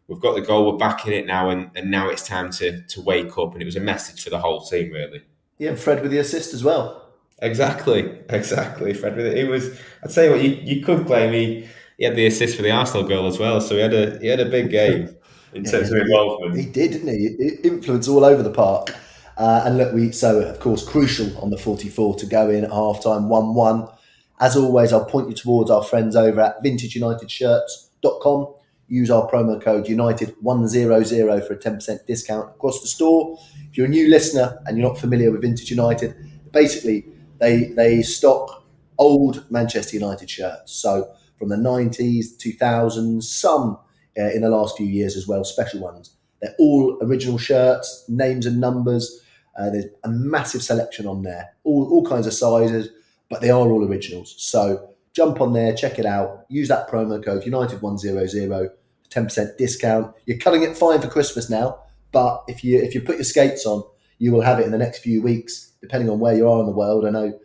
we've got the goal, we're back in it now, and now it's time to wake up. And it was a message for the whole team, really. Yeah, Fred with the assist as well. Exactly. Fred with it. It was. I'd say what you could claim he had the assist for the Arsenal goal as well. So he had a big game in terms of involvement. He did, didn't he? Influence all over the park. And look, of course, crucial on the 44 to go in at halftime 1-1. As always, I'll point you towards our friends over at vintageunitedshirts.com. use our promo code United100 for a 10% discount across the store. If you're a new listener and you're not familiar with Vintage United, basically they stock old Manchester United shirts. So from the 90s, 2000s, some in the last few years as well, special ones. They're all original shirts, names and numbers. There's a massive selection on there, all kinds of sizes, but they are all originals. So jump on there, check it out. Use that promo code United100, 10% discount. You're cutting it fine for Christmas now, but if you put your skates on, you will have it in the next few weeks, depending on where you are in the world. I know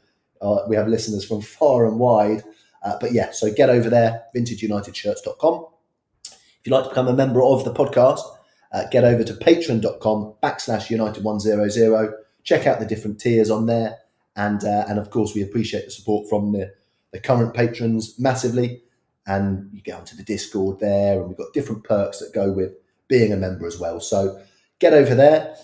we have listeners from far and wide, but yeah, so get over there, vintageunitedshirts.com. If you'd like to become a member of the podcast, get over to patreon.com/United100. Check out the different tiers on there. And of course, we appreciate the support from the current patrons massively. And you get onto the Discord there, and we've got different perks that go with being a member as well. So get over there.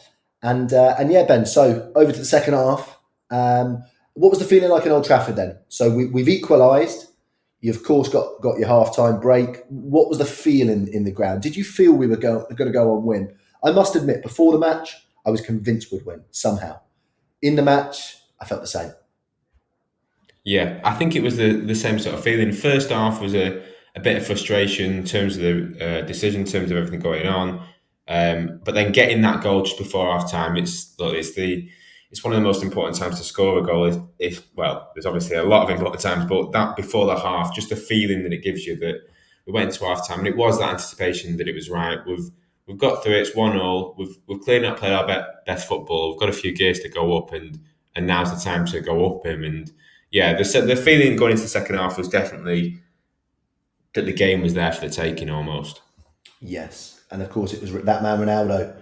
And yeah, Ben, so over to the second half. What was the feeling like in Old Trafford then? So we've equalised. You, of course, got your half-time break. What was the feeling in the ground? Did you feel we were going to go on win? I must admit, before the match, I was convinced we'd win somehow. In the match, I felt the same. Yeah, I think it was the same sort of feeling. First half was a bit of frustration in terms of the decision, in terms of everything going on. But then getting that goal just before half-time, it's one of the most important times to score a goal. Well, there's obviously a lot of important times, but that before the half, just the feeling that it gives you that we went into half time, and it was that anticipation that it was right. We've got through it. It's 1-1. We've clearly not played our best football. We've got a few gears to go up, and now's the time to go up him. And yeah, the feeling going into the second half was definitely that the game was there for the taking almost. Yes, and of course it was that man Ronaldo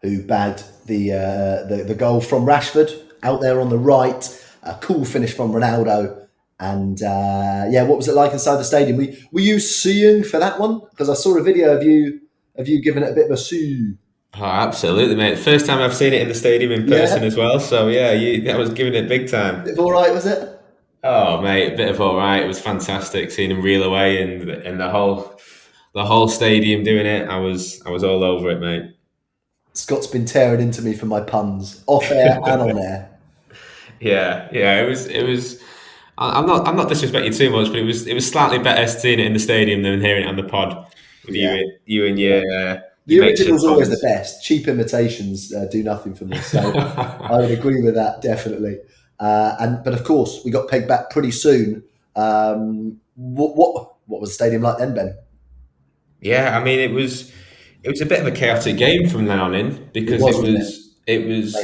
who bagged the goal from Rashford out there on the right. A cool finish from Ronaldo. And yeah, what was it like inside the stadium? Were you suing for that one? Because I saw a video of you giving it a bit of a sue. Oh, absolutely, mate. First time I've seen it in the stadium in person as well. So yeah, I was giving it big time. All right, was it? Oh, mate, a bit of all right. It was fantastic seeing him reel away and the whole stadium doing it. I was all over it, mate. Scott's been tearing into me for my puns, off air and on air. Yeah. It was. I'm not disrespecting too much, but it was slightly better seeing it in the stadium than hearing it on the pod with you and your. The original's always the best. Cheap imitations do nothing for me, so I would agree with that definitely. But of course, we got pegged back pretty soon. What was the stadium like then, Ben? Yeah, I mean it was a bit of a chaotic game from then on in because it was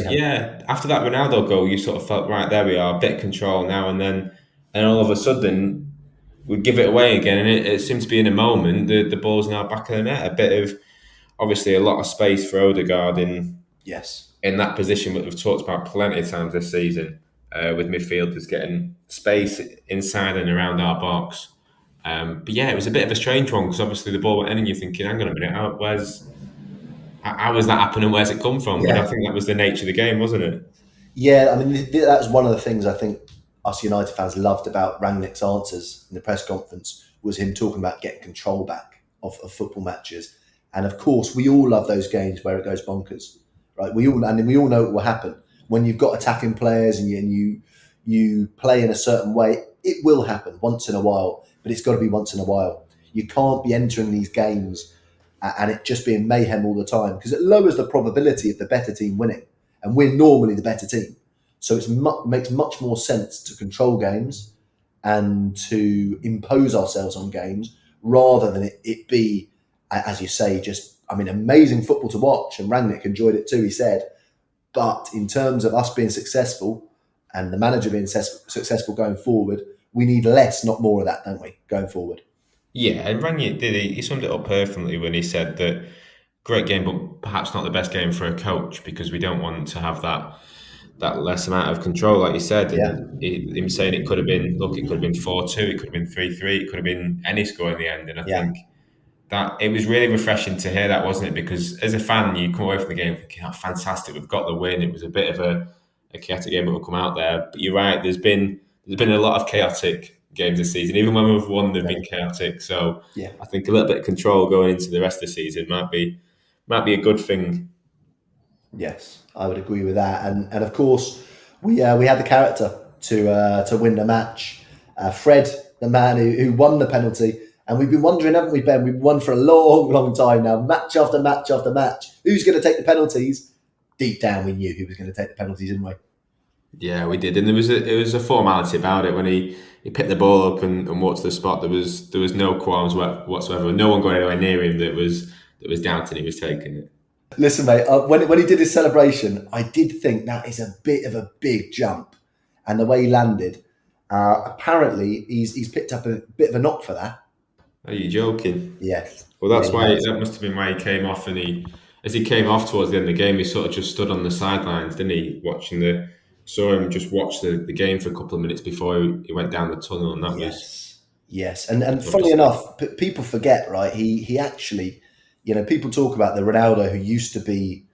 after that Ronaldo goal you sort of felt right there we are, a bit of control now and then, and all of a sudden we give it away again, and it seems to be in a moment the ball's now back in the net. A bit of obviously a lot of space for Odegaard in that position that we've talked about plenty of times this season, with midfielders getting space inside and around our box. But yeah, it was a bit of a strange one because obviously the ball went in and you're thinking, hang on a minute, how is that happening? Where's it come from? Yeah. But I think that was the nature of the game, wasn't it? Yeah, I mean, that's one of the things I think us United fans loved about Rangnick's answers in the press conference was him talking about getting control back of football matches. And of course, we all love those games where it goes bonkers, right? We all know what will happen when you've got attacking players and you play in a certain way. It will happen once in a while, but it's got to be once in a while. You can't be entering these games and it just being mayhem all the time because it lowers the probability of the better team winning. And we're normally the better team. So it makes much more sense to control games and to impose ourselves on games rather than it be, as you say, amazing football to watch. And Rangnick enjoyed it too, he said. But in terms of us being successful and the manager being successful going forward, we need less, not more of that, don't we, going forward? Yeah, and Rangnick he summed it up perfectly when he said that great game, but perhaps not the best game for a coach because we don't want to have that less amount of control, like you said. And him saying it could have been 4-2, it could have been 3-3, it could have been any score in the end. And I think that it was really refreshing to hear that, wasn't it? Because as a fan, you come away from the game thinking, "Oh, fantastic, we've got the win." It was a bit of a chaotic game, but we'll come out there. But you're right. There's been a lot of chaotic games this season. Even when we've won, they've been chaotic. So Yeah. I think a little bit of control going into the rest of the season might be a good thing. Yes, I would agree with that, and of course we had the character to win the match. Fred, the man who won the penalty, and we've been wondering, haven't we, Ben? We've won for a long, long time now, match after match after match. Who's going to take the penalties? Deep down, we knew who was going to take the penalties, didn't we? Yeah, we did, and there was a formality about it when he picked the ball up and walked to the spot. There was no qualms whatsoever. No one got anywhere near him that was doubting he was taking it. Listen, mate, when he did his celebration, I did think that is a bit of a big jump, and the way he landed. Apparently, he's picked up a bit of a knock for that. Are you joking? Yes. Well, Yeah, that's he why has. that must have been why he came off, and as he came off towards the end of the game, he sort of just stood on the sidelines, didn't he? Saw him just watch the game for a couple of minutes before he went down the tunnel, and that was Yes, yes, and funnily obviously. enough, people forget, right? He actually, people talk about the Ronaldo who used to be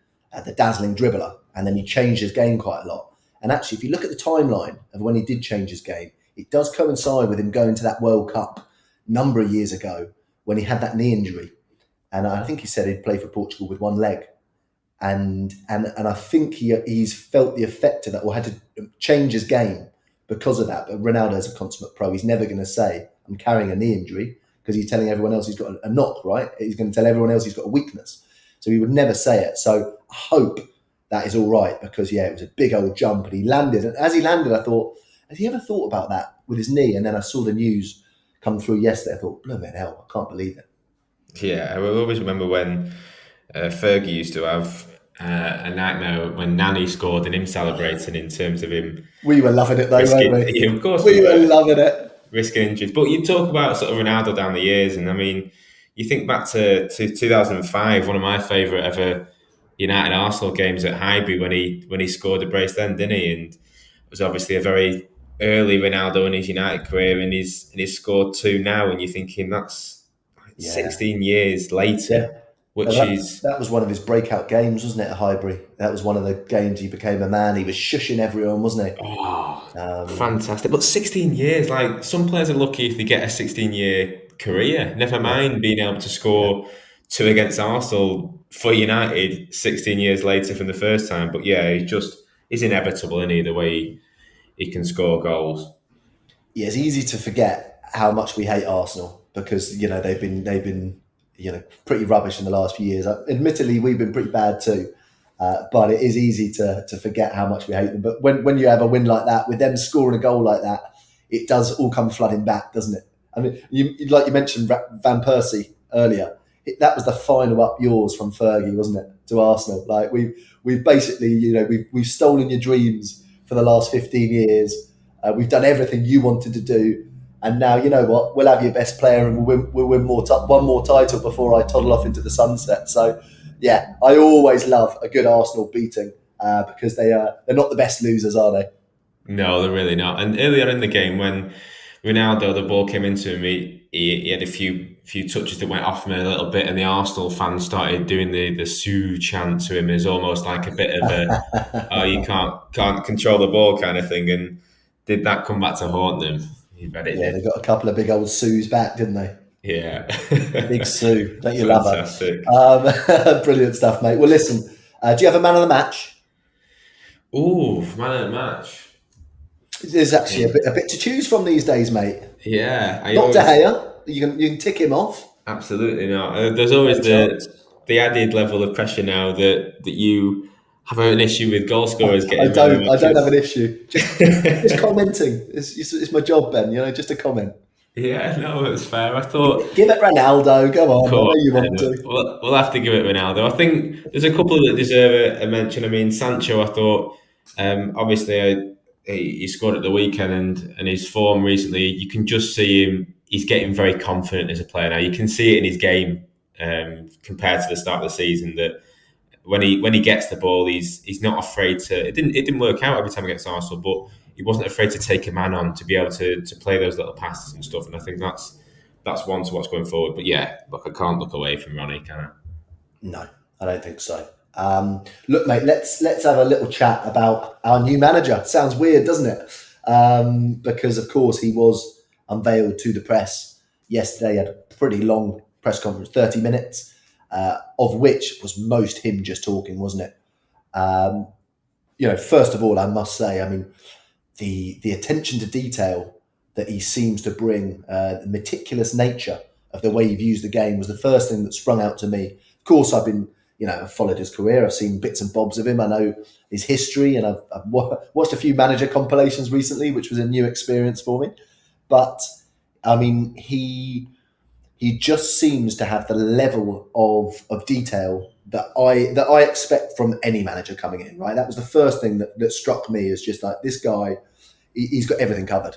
the dazzling dribbler, and then he changed his game quite a lot. And actually, if you look at the timeline of when he did change his game, it does coincide with him going to that World Cup number of years ago when he had that knee injury, and I think he said he'd play for Portugal with one leg, and I think he's felt the effect of that, or had to change his game because of that. But Ronaldo's a consummate pro. He's never going to say, "I'm carrying a knee injury," because he's telling everyone else he's got a knock, right? He's going to tell everyone else he's got a weakness. So he would never say it. So I hope that is all right, because yeah, it was a big old jump and he landed. And as he landed, I thought, has he ever thought about that with his knee? And then I saw the news come through yesterday. I thought, blooming hell, I can't believe it. Yeah, I will always remember when Fergie used to have a nightmare when Nani scored and him celebrating in terms of him We were loving it though, weren't risking. we? Yeah, of course we We were were. loving it. Risking injuries. But you talk about sort of Ronaldo down the years, and I mean, you think back to 2005, one of my favourite ever United Arsenal games at Highbury when he scored a brace then, didn't he? And it was obviously a very early Ronaldo in his United career, and he's scored two now, and you're thinking that's Yeah. 16 years Yeah. later, No, which that is that was one of his breakout games, wasn't it, at Highbury? That was one of the games he became a man. He was shushing everyone, wasn't oh, he? fantastic. But 16 years, like some players are lucky if they get a 16-year career. Never Yeah, mind being able to yeah, score two against Arsenal for United 16 years later from the first time. But yeah, he's inevitable in either way he can score goals. yeah. It's easy to forget how much we hate Arsenal because they've been pretty rubbish in the last few years. Admittedly, we've been pretty bad too, but it is easy to forget how much we hate them. But when you have a win like that with them scoring a goal like that, it does all come flooding back, doesn't it? I mean, like you mentioned Van Persie earlier. That was the final up yours from Fergie, wasn't it, to Arsenal? Like we've basically we've stolen your dreams for the last 15 years. We've done everything you wanted to do, and now you know what? We'll have your best player, and we'll win one more title before I toddle off into the sunset. So, yeah, I always love a good Arsenal beating because they're not the best losers, are they? No, they're really not. And earlier in the game, when Ronaldo, the ball came into him, he had a few touches that went off him a little bit, and the Arsenal fans started doing the Sue chant to him as almost like a bit of a oh, you can't control the ball kind of thing. And did that come back to haunt them? You bet it Yeah, they did. got a couple of big old Sues back, didn't they? Yeah. Big Sue, don't you love Fantastic. her? Brilliant stuff, mate. Well, listen, do you have a man of the match? Ooh, man of the match. There's actually a bit to choose from these days, mate. Yeah, I Not De always Gea. You can tick him off. absolutely not. There's always No the chance. the added level of pressure now that you have an issue with goal scorers I getting man of don't. the I don't have an matches. issue. Just commenting. It's my job, Ben. Just a comment. Yeah, no, that's fair. I thought, Give it Ronaldo. Go of on. I know course, you want yeah, to. we'll have to give it Ronaldo. I think there's a couple that deserve a mention. I mean, Sancho, I thought, obviously, he scored at the weekend, and his form recently, you can just see him. He's getting very confident as a player now. You can see it in his game compared to the start of the season that when he gets the ball, he's not afraid to. It didn't work out every time against Arsenal, but he wasn't afraid to take a man on to be able to play those little passes and stuff. And I think that's one to watch going forward. But yeah, look, I can't look away from Ronnie, can I? No, I don't think so. Look, mate. Let's have a little chat about our new manager. Sounds weird, doesn't it? Because of course he was unveiled to the press yesterday. He had a pretty long press conference, 30 minutes, of which was most him just talking, wasn't it? First of all, I must say, I mean, the attention to detail that he seems to bring, the meticulous nature of the way he views the game was the first thing that sprung out to me. Of course, I've followed his career. I've seen bits and bobs of him. I know his history, and I've watched a few manager compilations recently, which was a new experience for me. But I mean, he just seems to have the level of detail that I expect from any manager coming in. Right, that was the first thing that struck me as just like this guy. He's got everything covered.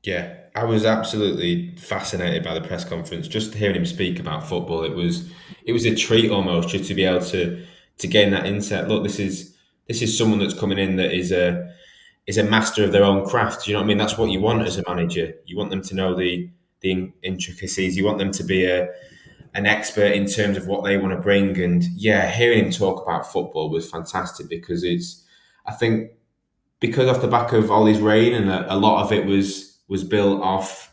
Yeah, I was absolutely fascinated by the press conference. Just hearing him speak about football, it was a treat almost just to be able to gain that insight. Look, this is someone that's coming in that is a master of their own craft. Do you know what I mean? That's what you want as a manager. You want them to know the intricacies. You want them to be an expert in terms of what they want to bring. And yeah, hearing him talk about football was fantastic because I think, because off the back of Ollie's reign, and a lot of it was built off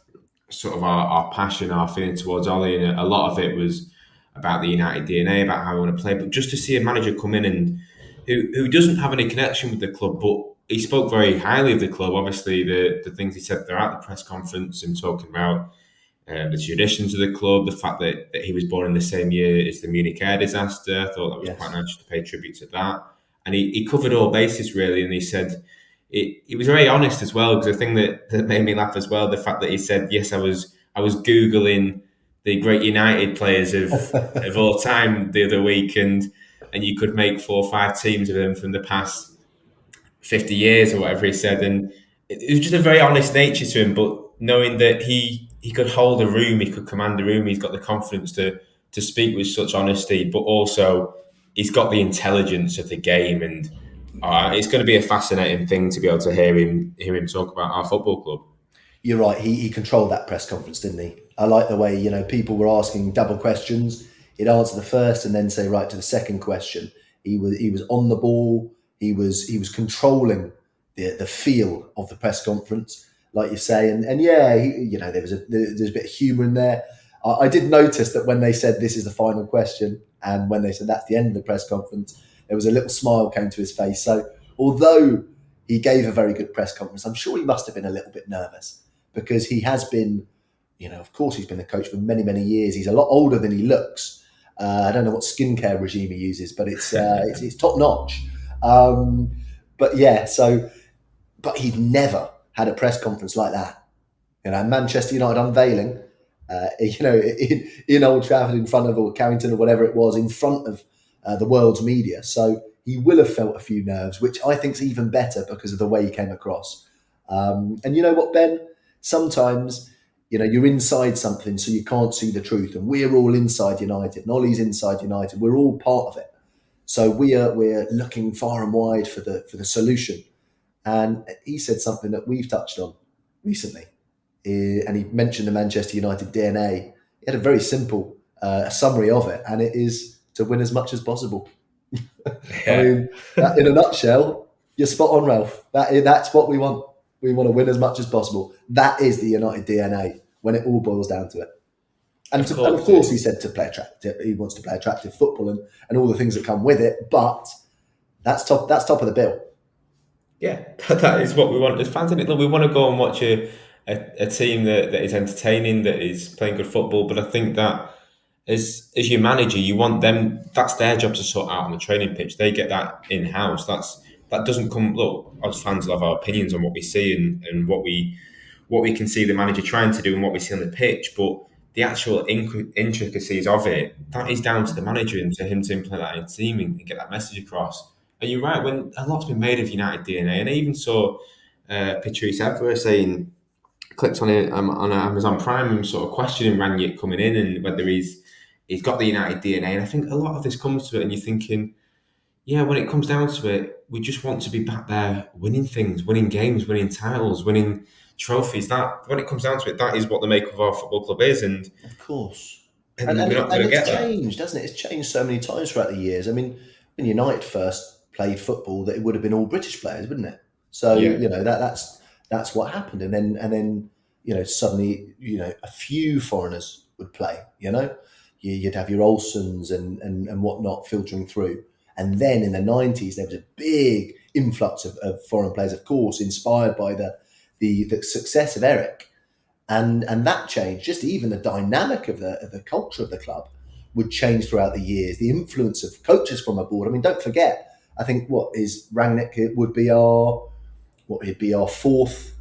sort of our passion, our feeling towards Ollie, and a lot of it was about the United DNA, about how we want to play. But just to see a manager come in and who doesn't have any connection with the club, but he spoke very highly of the club. Obviously, the things he said there at the press conference and talking about the traditions of the club, the fact that he was born in the same year as the Munich air disaster. I thought that was quite Yes. nice to pay tribute to that. And he covered all bases really, and he said he was very honest as well. Because the thing that made me laugh as well, the fact that he said, "Yes, I was googling the great United players of all time the other week, and you could make 4 or 5 teams of them from the past 50 years or whatever he said." And it was just a very honest nature to him, but knowing that he could hold a room, he could command a room, he's got the confidence to speak with such honesty, but also he's got the intelligence of the game. And it's going to be a fascinating thing to be able to hear him talk about our football club. You're right. He controlled that press conference, didn't he? I like the way people were asking double questions. He'd answer the first and then say right to the second question. He was on the ball. He was controlling the feel of the press conference, like you say. And yeah, there's a bit of humour in there. I did notice that when they said this is the final question, and when they said that's the end of the press conference, there was a little smile came to his face. So although he gave a very good press conference, I'm sure he must have been a little bit nervous because he has been, of course, he's been a coach for many, many years. He's a lot older than he looks. I don't know what skincare regime he uses, but it's top notch. But yeah, but he'd never had a press conference like that. Manchester United unveiling, in Old Trafford in front of, or Carrington or whatever it was, in front of the world's media. So he will have felt a few nerves, which I think is even better because of the way he came across. And you know what, Ben? Sometimes, you're inside something, so you can't see the truth. And we're all inside United, and Ollie's inside United. We're all part of it. So we're looking far and wide for the solution. And he said something that we've touched on recently, and he mentioned the Manchester United DNA. He had a very simple summary of it, and it is to win as much as possible. I Yeah, mean, in a nutshell, you're spot on, Ralph. That's what we want. We want to win as much as possible. That is the United DNA when it all boils down to it. And, of and of course it course, he is. said to play attractive. He wants to play attractive football and all the things that come with it. But that's top. That's top of the bill. Yeah, that is what we want as fans. Isn't it? Look, we want to go and watch a team that is entertaining, that is playing good football. But I think that as your manager, you want them. That's their job to sort out on the training pitch. They get that in house. That doesn't come. Look, as fans, will have our opinions on what we see and what we can see the manager trying to do and what we see on the pitch. But the actual intricacies of it, that is down to the manager and to him to implement that in the team and get that message across. And you're right, when a lot's been made of United DNA, and I even saw Patrice Evra saying, clicked on it on Amazon Prime and sort of questioning Rangnick coming in and whether he's got the United DNA. And I think a lot of this comes to it, and you're thinking, yeah, when it comes down to it, we just want to be back there winning things, winning games, winning titles, winning trophies. That when it comes down to it, that is what the make of our football club is, and Of course. and And we're and, it, not going and to it's get that. changed, hasn't it? It's changed so many times throughout the years. I mean, when United first played football, that it would have been all British players, wouldn't it? So Yeah, that's what happened. And then suddenly, a few foreigners would play. You'd have your Olsons and whatnot filtering through. And then in the 90s, there was a big influx of foreign players, of course, inspired by the success of Eric. And that changed. Just even the dynamic of the culture of the club would change throughout the years. The influence of coaches from abroad. I mean, don't forget. I think Rangnick? It would be our fourth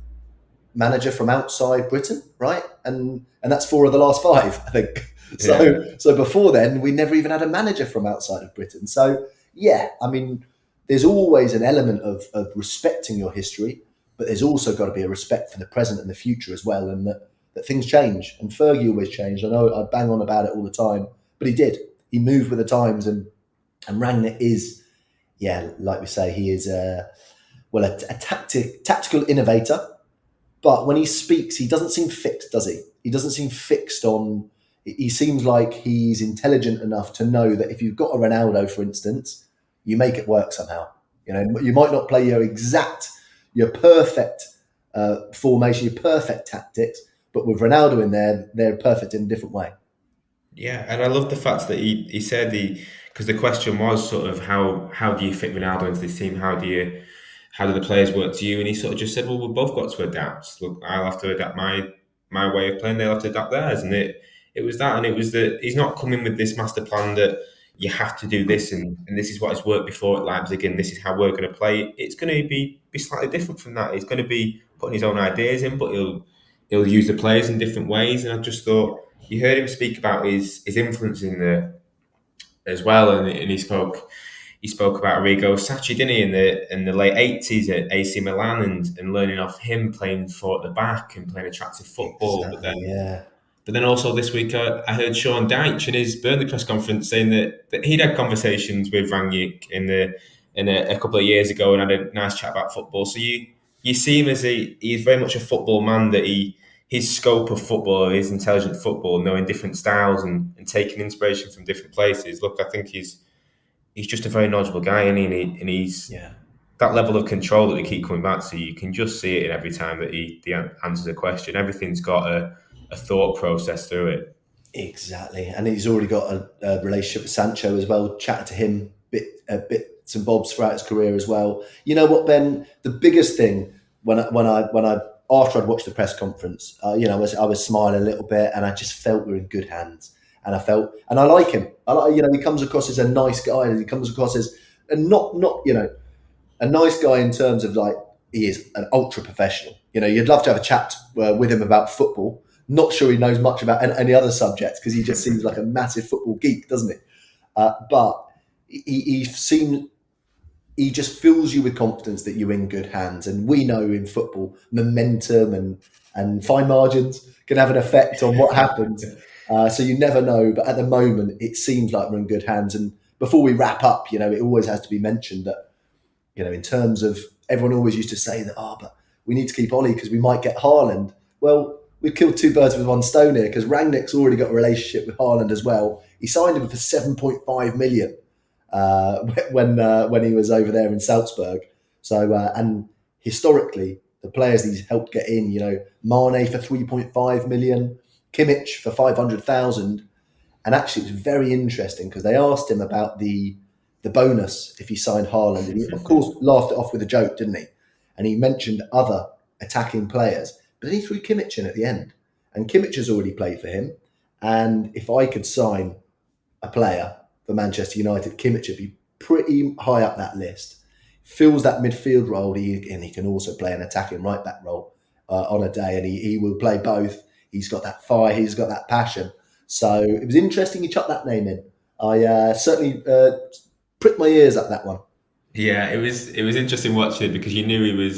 manager from outside Britain, right? And that's four of the last five, I think. So before then, we never even had a manager from outside of Britain. So yeah, I mean, there's always an element of respecting your history, but there's also got to be a respect for the present and the future as well, and that things change. And Fergie always changed. I know I bang on about it all the time, but he did. He moved with the times, and Rangnick is, yeah, like we say, he is a tactical innovator. But when he speaks, he doesn't seem fixed, does he? He doesn't seem fixed on. He seems like he's intelligent enough to know that if you've got a Ronaldo, for instance, you make it work somehow. You might not play your perfect formation, your perfect tactics, but with Ronaldo in there, they're perfect in a different way. Yeah, and I love the fact that he said because the question was sort of how do you fit Ronaldo into this team? How do the players work to you? And he sort of just said, well, we've both got to adapt. Look, I'll have to adapt my way of playing. They'll have to adapt theirs, and it was that, and it was that he's not coming with this master plan that you have to do this, and this is what has worked before at Leipzig, and this is how we're going to play. It's going to be slightly different from that. He's going to be putting his own ideas in, but he'll use the players in different ways. And I just thought you heard him speak about his influence in the as well, and he spoke about Arrigo Sacchi, didn't he, in the late 80s at AC Milan, and learning off him playing four at the back and playing attractive football. Exactly, yeah. But then also this week, I heard Sean Dyche in his Burnley press conference saying that he'd had conversations with Rangnick a couple of years ago and had a nice chat about football. So you see him as he's very much a football man, that his scope of football, his intelligent football, knowing different styles and taking inspiration from different places. Look, I think he's just a very knowledgeable guy, and he's that level of control that we keep coming back to. You can just see it in every time that he answers a question. Everything's got a thought process through it. Exactly, and he's already got a relationship with Sancho as well. Chatted to him bits and bobs throughout his career as well. You know what, Ben? The biggest thing when I after I'd watched the press conference, I was smiling a little bit, and I just felt we were in good hands. And I like him. He comes across as a nice guy, and he comes across as a a nice guy in terms of like he is an ultra professional. You'd love to have a chat with him about football. Not sure he knows much about any other subjects because he just seems like a massive football geek, doesn't he? But he just fills you with confidence that you're in good hands. And we know in football, momentum and fine margins can have an effect on what happens. So you never know. But at the moment, it seems like we're in good hands. And before we wrap up, it always has to be mentioned that, in terms of everyone always used to say that, but we need to keep Ollie because we might get Haaland. Well, we've killed two birds with one stone here because Rangnick's already got a relationship with Haaland as well. He signed him for 7.5 million when he was over there in Salzburg. So and historically, the players he's helped get in, Mane for 3.5 million, Kimmich for 500,000, and actually it was very interesting because they asked him about the bonus if he signed Haaland, and he of course laughed it off with a joke, didn't he? And he mentioned other attacking players, but then he threw Kimmich in at the end, and Kimmich has already played for him. And if I could sign a player for Manchester United, Kimmich would be pretty high up that list. Fills that midfield role, and he can also play an attacking right back role on a day, and he will play both. He's got that fire, he's got that passion. So it was interesting he chucked that name in. I certainly pricked my ears at that one. Yeah, it was interesting watching it because you knew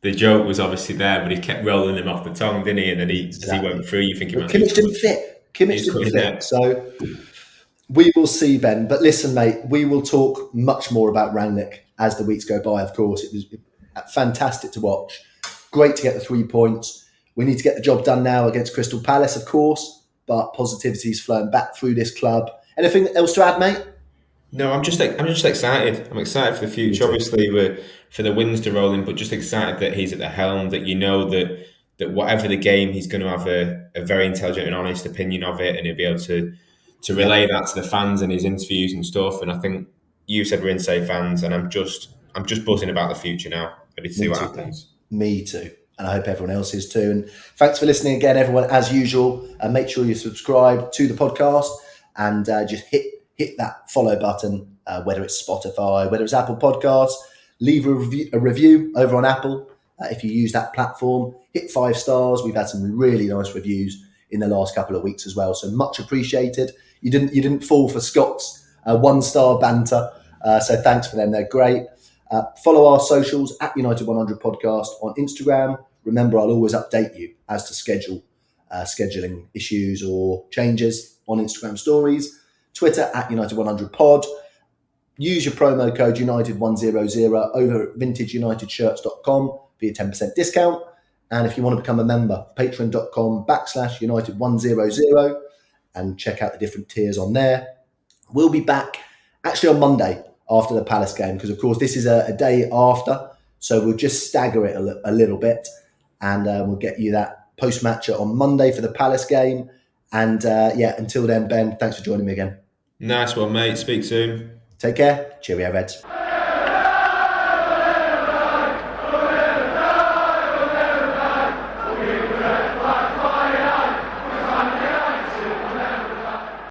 the joke was obviously there, but he kept rolling him off the tongue, didn't he? And then as he went through, you think Kimmich didn't fit. Kimmich didn't fit. So we will see, Ben. But listen, mate, we will talk much more about Rangnick as the weeks go by, of course. It was fantastic to watch. Great to get the 3 points. We need to get the job done now against Crystal Palace, of course, but positivity's flowing back through this club. Anything else to add, mate? No, I'm just excited. I'm excited for the future. Obviously, we're for the wins to roll in, but just excited that he's at the helm. That that whatever the game, he's going to have a very intelligent and honest opinion of it, and he'll be able to relay that to the fans in his interviews and stuff. And I think you said we're in safe hands, and I'm just buzzing about the future now, ready to see what happens. Me too. And I hope everyone else is too. And thanks for listening again, everyone, as usual. And make sure you subscribe to the podcast and just hit that follow button, whether it's Spotify, whether it's Apple Podcasts. Leave a review over on Apple if you use that platform. Hit 5 stars. We've had some really nice reviews in the last couple of weeks as well. So much appreciated. You didn't fall for Scott's 1-star banter. So thanks for them. They're great. Follow our socials at United 100 Podcast on Instagram. Remember, I'll always update you as to scheduling issues or changes on Instagram stories. Twitter at United 100 Pod. Use your promo code United100 over at vintageunitedshirts.com for your 10% discount. And if you want to become a member, patreon.com/United100 and check out the different tiers on there. We'll be back actually on Monday after the Palace game, because of course this is a day after, so we'll just stagger it a little bit, and we'll get you that post-matcher on Monday for the Palace game. And until then, Ben, thanks for joining me again. Nice one, mate. Speak soon. Take care. Cheerio, Reds.